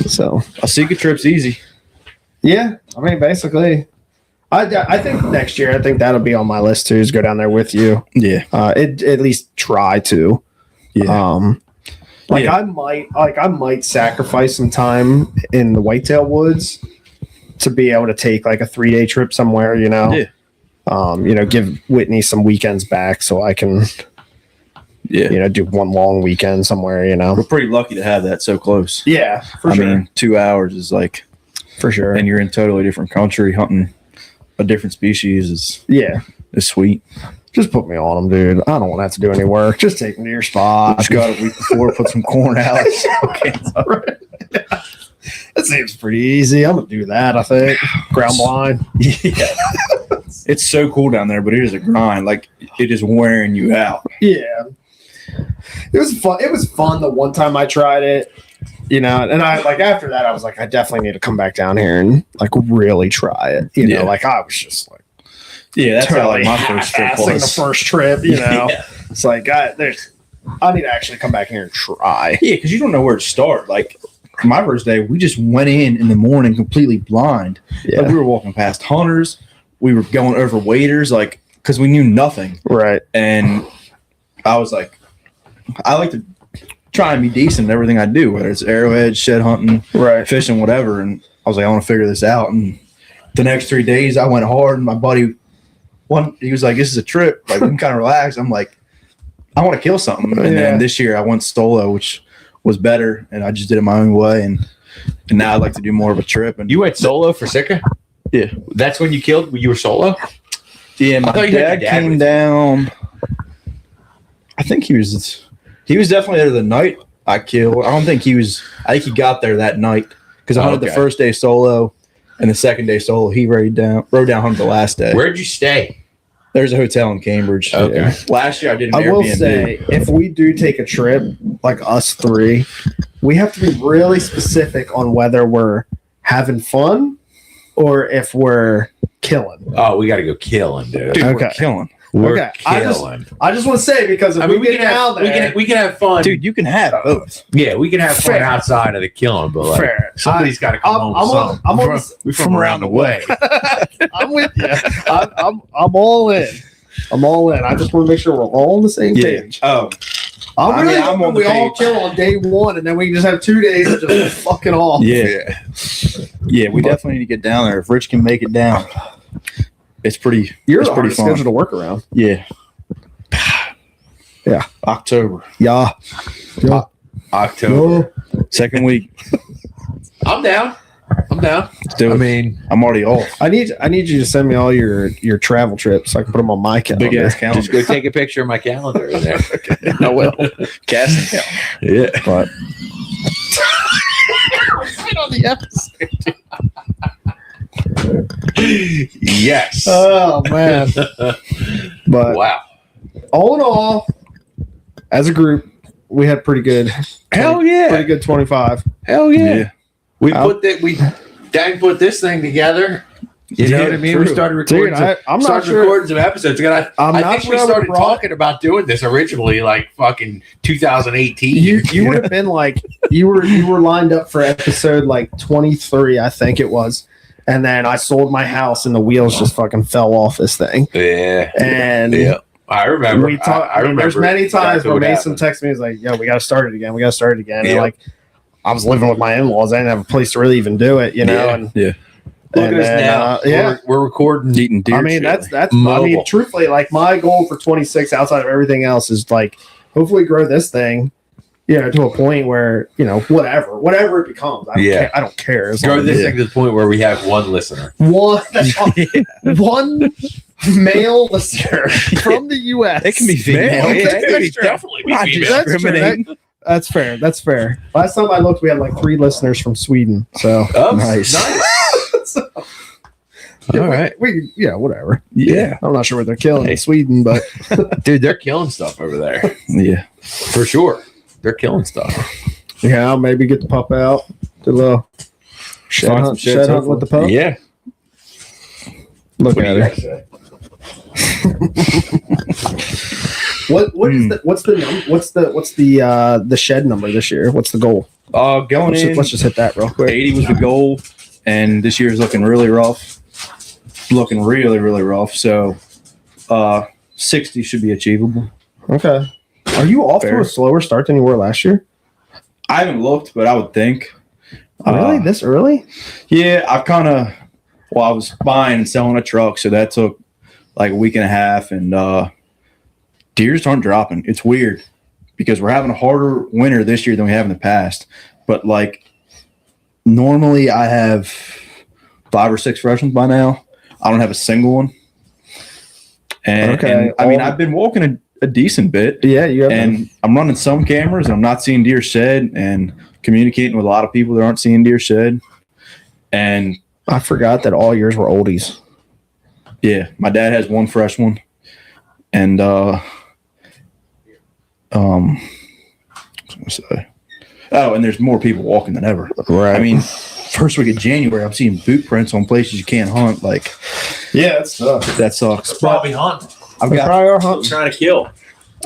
So
A secret trip's easy.
yeah, I mean, basically, I think next year I think that'll be on my list too. Is go down there with you.
Yeah.
It at least try to.
Yeah. Yeah.
I might sacrifice some time in the whitetail woods to be able to take like a 3-day trip somewhere,
Yeah.
Give Whitney some weekends back so I can,
Yeah.
do one long weekend somewhere,
We're pretty lucky to have that so close.
Yeah, for
I
sure.
mean, 2 hours is like,
For sure.
and you're in totally different country hunting a different species is
Yeah.
sweet.
Just put me on them, dude. I don't want to have to do any work. Just take me to your spot.
Just got a week before, put some corn out. Okay.
That seems pretty easy. I'm going to do that, I think. Ground blind.
Yeah. It's so cool down there, but it is a grind. Like, it is wearing you out.
Yeah. It was fun. It was fun the one time I tried it, and I like after that I was like, I definitely need to come back down here and like really try it.
Yeah.
Like I was just like
Yeah, that's how like
totally
my first trip
half-assing
was.
the first trip,
Yeah.
It's like I need to actually come back here and try.
Yeah, because you don't know where to start. Like my first day, we just went in the morning completely blind.
Yeah.
Like, we were walking past hunters. We were going over waders, like, because we knew nothing.
Right.
And I was like, I like to try and be decent in everything I do, whether it's arrowhead, shed hunting,
Right.
fishing, whatever. And I was like, I want to figure this out. And the next 3 days, I went hard. And my buddy, he was like, this is a trip. Like, we can kind of relax. I'm like, I want to kill something. And
Yeah.
then this year, I went solo, which was better. And I just did it my own way. And now I'd like to do more of a trip. And
You went solo for Sika?
Yeah.
That's when you killed? You were solo?
yeah, my
I thought you had
dad
your dad
came
with you.
down. I think he was definitely there the night I killed. I think he got there that night because I hunted the
Okay.
first day solo and the second day solo. He rode down hunted the last day.
Where'd you stay?
There's a hotel in Cambridge.
Okay.
Yeah. Last year I did an
I will
Airbnb.
say, if we do take a trip, like us three, we have to be really specific on whether we're having fun or if we're killing.
Oh, we got to go killing, dude.
Dude, we're
Okay.
killing.
We're
Okay, I just-
killing.
I just want to say because if
I mean,
we get down there,
we can have fun.
Dude, you can have both.
Yeah, we can have fun
Fair.
outside of the killing, but like
fair.
somebody's got to come home.
I'm
with
on-
something.
I'm on
We're
the-
we're from around the way.
I'm with you. I'm all in. I'm all in. I just want to make sure we're all on the same page.
Oh,
I'm
I
really
mean, I'm
hoping
on the
we all
page.
kill on day one, and then we can just have 2 days of just fucking off.
yeah. Yeah, we definitely need to get down there. If Rich can make it down, it's pretty.
You're
it's
the
pretty
hardest
fun.
schedule to work around.
Yeah.
Yeah.
October.
Yeah.
October.
Second week.
I'm down.
Let's do it.
I mean,
I'm already off.
I need you to send me all your travel trips so I can put them on my calendar.
Big ass calendar.
just go take a picture of my calendar in there.
I will. Casting calendar.
Yeah.
But
on the episode. Yes.
oh man. But
Wow.
all in all, as a group, we had pretty good.
Hell yeah.
Pretty good 25.
Hell yeah.
Yeah.
We Dang put this thing together. You know what I mean?
true.
We started recording.
Dude, I'm not sure.
recording some episodes. I
I'm
think
not sure
we
I would've
started
brought-
talking about doing this originally, like fucking 2018.
You would have been like you were lined up for episode like 23, I think it was, and then I sold my house and the wheels just fucking fell off this thing.
Yeah.
And
Yeah. I remember.
we talked. I mean, there's
remember
many times
exactly
where
what
Mason
happened.
texted me, he's like, "Yo, we got to start it again. We got to start it again." And
Yeah.
like, I was living with my in-laws. I didn't have a place to really even do it, you know.
Yeah.
And
Yeah.
Look
and
at us
then,
now.
yeah.
We're recording.
Eating deer.
I mean,
chili.
that's. I
Mobile.
mean, truthfully, like my goal for 26, outside of everything else, is like hopefully grow this thing, to a point where whatever it becomes. I don't care. As
Grow
long
this
as
thing to the point where we have one listener.
one male listener from the U.S.
It can be female.
Man,
Okay.
that could
That's true.
definitely be
Not
female.
That's true.
discriminating.
That's fair. That's fair. Last time I looked, we had like 3 listeners from Sweden. So
Oh,
Nice.
All right.
we whatever.
Yeah.
I'm not sure what they're killing
Hey.
in Sweden, but
Dude, they're killing stuff over there.
Yeah.
For sure. They're killing stuff.
yeah, I'll maybe get the pup out. Do a little shed
Find some
hunt,
sheds,
shed hunt with the pup.
Yeah.
Look
What do
at
you
her.
guys say?
What's the shed number this year? What's the goal?
Going in.
Let's just hit that real quick.
80 was the goal, and this year's looking really rough. Looking really, really rough. So, 60 should be achievable.
Okay. Are you off to
Fair.
a slower start than you were last year?
I haven't looked, but I would think.
Really? This early?
Yeah, I was buying and selling a truck, so that took like a week and a half, and deers aren't dropping. It's weird because we're having a harder winter this year than we have in the past. But like normally I have 5 or 6 fresh ones by now. I don't have a single one. And,
Okay.
and I mean, I've been walking a decent bit,
Yeah, you have.
and I'm running some cameras, and I'm not seeing deer shed, and communicating with a lot of people that aren't seeing deer shed. And
I forgot that all yours were oldies.
yeah, my dad has one fresh one, and what was I gonna say? Oh, and there's more people walking than ever.
Right.
I mean, first week of January, I'm seeing boot prints on places you can't hunt. Like
yeah, it's tough.
that sucks. But
Probably hunting.
I've
We
got
probably are hunting.
Trying to kill.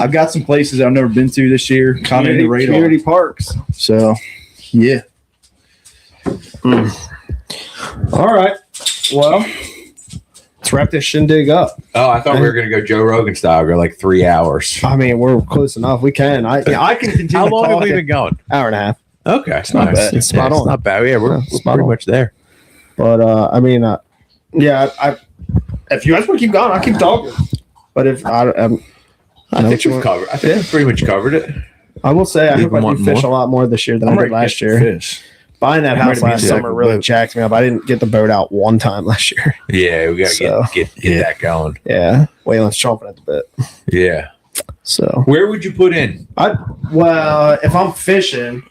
I've got some places I've never been to this year, kind of in the radar.
Community parks.
So yeah,
All right. Well, let's wrap this shindig up.
Oh, I thought we were going to go Joe Rogan style, go like 3 hours.
I mean, we're close enough. We can. I can continue.
How long have we
talking.
been going?
Hour and a half.
Okay. It's
not bad.
It's spot on.
Not bad. Yeah, we're
Spot
pretty
on.
much there.
But I mean, yeah. If you guys want to keep going, I'll keep talking. But if I
think we've covered. I think we've pretty much covered it.
I will say, I
Leave
hope I
them
do
wanting
fish a lot more this year than
I'm
I
ready
did
to
last
catch
year.
fish.
Buying that
I'm
house
ready to be
last
the
summer
second
really
boat.
jacked me up. I didn't get the boat out one time last year.
Yeah, we got to
So,
get
yeah.
that going.
Yeah, Waylon's chomping at the bit.
Yeah.
So,
Where would you put in?
if I'm fishing,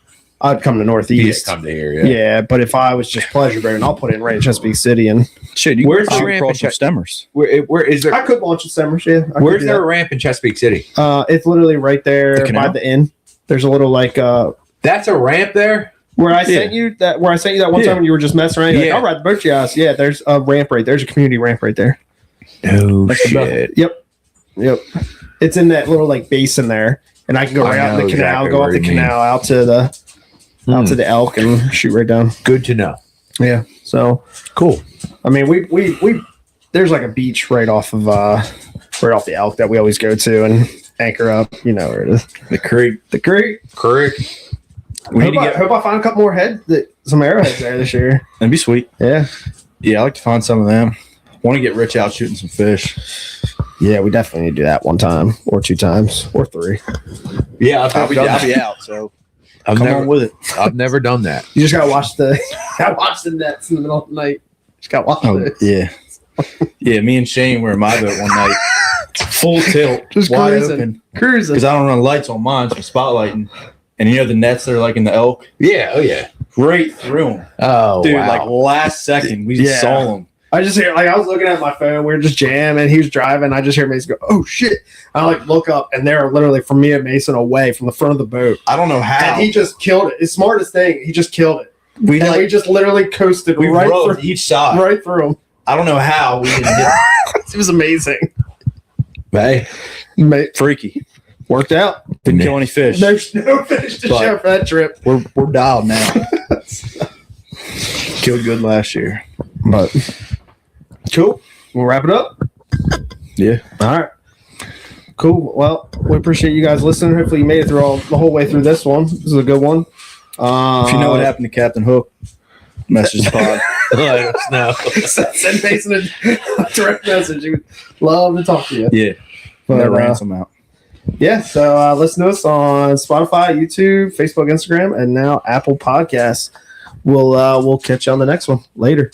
I'd come to Northeast.
Come to here.
Yeah, but if I was just pleasure boating, I'll put in right in Chesapeake City, and
Shit, you
Where's
can
the
shoot
ramp
across
in
some stemmers.
Where is there?
I could launch a Summers. Yeah, I could
Where's
do
there a
that.
ramp in Chesapeake City?
It's literally right there
The canal?
by the inn. There's a little like
That's a ramp there.
where I sent you that one
Yeah.
time when you were just messing around. You're
Yeah.
like, I'll ride the boat to your house. Yeah, there's a ramp right there. There's a community ramp right there.
No
shit. Yep. It's in that little like basin there, and I can go
I
right out
know
the canal,
exactly
go
where
up the
you mean.
canal out to the elk and shoot right down.
Good to know.
Yeah. So
Cool.
I mean, we there's like a beach right off the elk that we always go to and anchor up. You know where it is.
The creek.
The creek.
Correct.
We need to get.
Hope I find a couple more some arrowheads there this year.
That'd be sweet.
Yeah.
Yeah, I like to find some of them. Want to get Rich out shooting some fish.
Yeah, we definitely need to do that one time or 2 times or 3.
Yeah,
I'll be out. So
I've
Come
never
on with it.
I've never done that.
You just gotta watch the nets in the middle of the night. Just gotta watch it.
Yeah. Yeah, me and Shane were in my boat one night. Full tilt.
Just
wide
cruising.
open.
Cruising.
Because I don't run lights on mine, so spotlighting. And you know the nets that are like in the elk?
Yeah. Oh yeah.
Right through them.
Oh
Dude,
wow.
like last second, we
Yeah.
saw them.
I just hear, like, I was looking at my phone. We were just jamming. He was driving. I just hear Mason go, "Oh shit!" I like look up, and they're literally from me and Mason away from the front of the boat.
I don't know how.
And he just killed it. His smartest thing. He just killed it.
we
And we
like
just literally coasted
we
right
rode
through,
each side.
right through him.
I don't know how we didn't hit
It was amazing.
Hey.
freaky.
Worked out.
Didn't kill any fish.
No fish to
But-
show for that trip.
We're dialed now. Killed good last year.
But cool. We'll wrap it up.
Yeah.
All right. Cool. Well, we appreciate you guys listening. Hopefully, you made it through the whole way through this one. This is a good one.
If you know what happened to Captain Hook, message the pod.
Let us know.
send Mason a direct message. He would love to talk to you.
Yeah.
But,
That ransom out.
yeah. So listen to us on Spotify, YouTube, Facebook, Instagram, and now Apple Podcasts. We'll catch you on the next one. Later.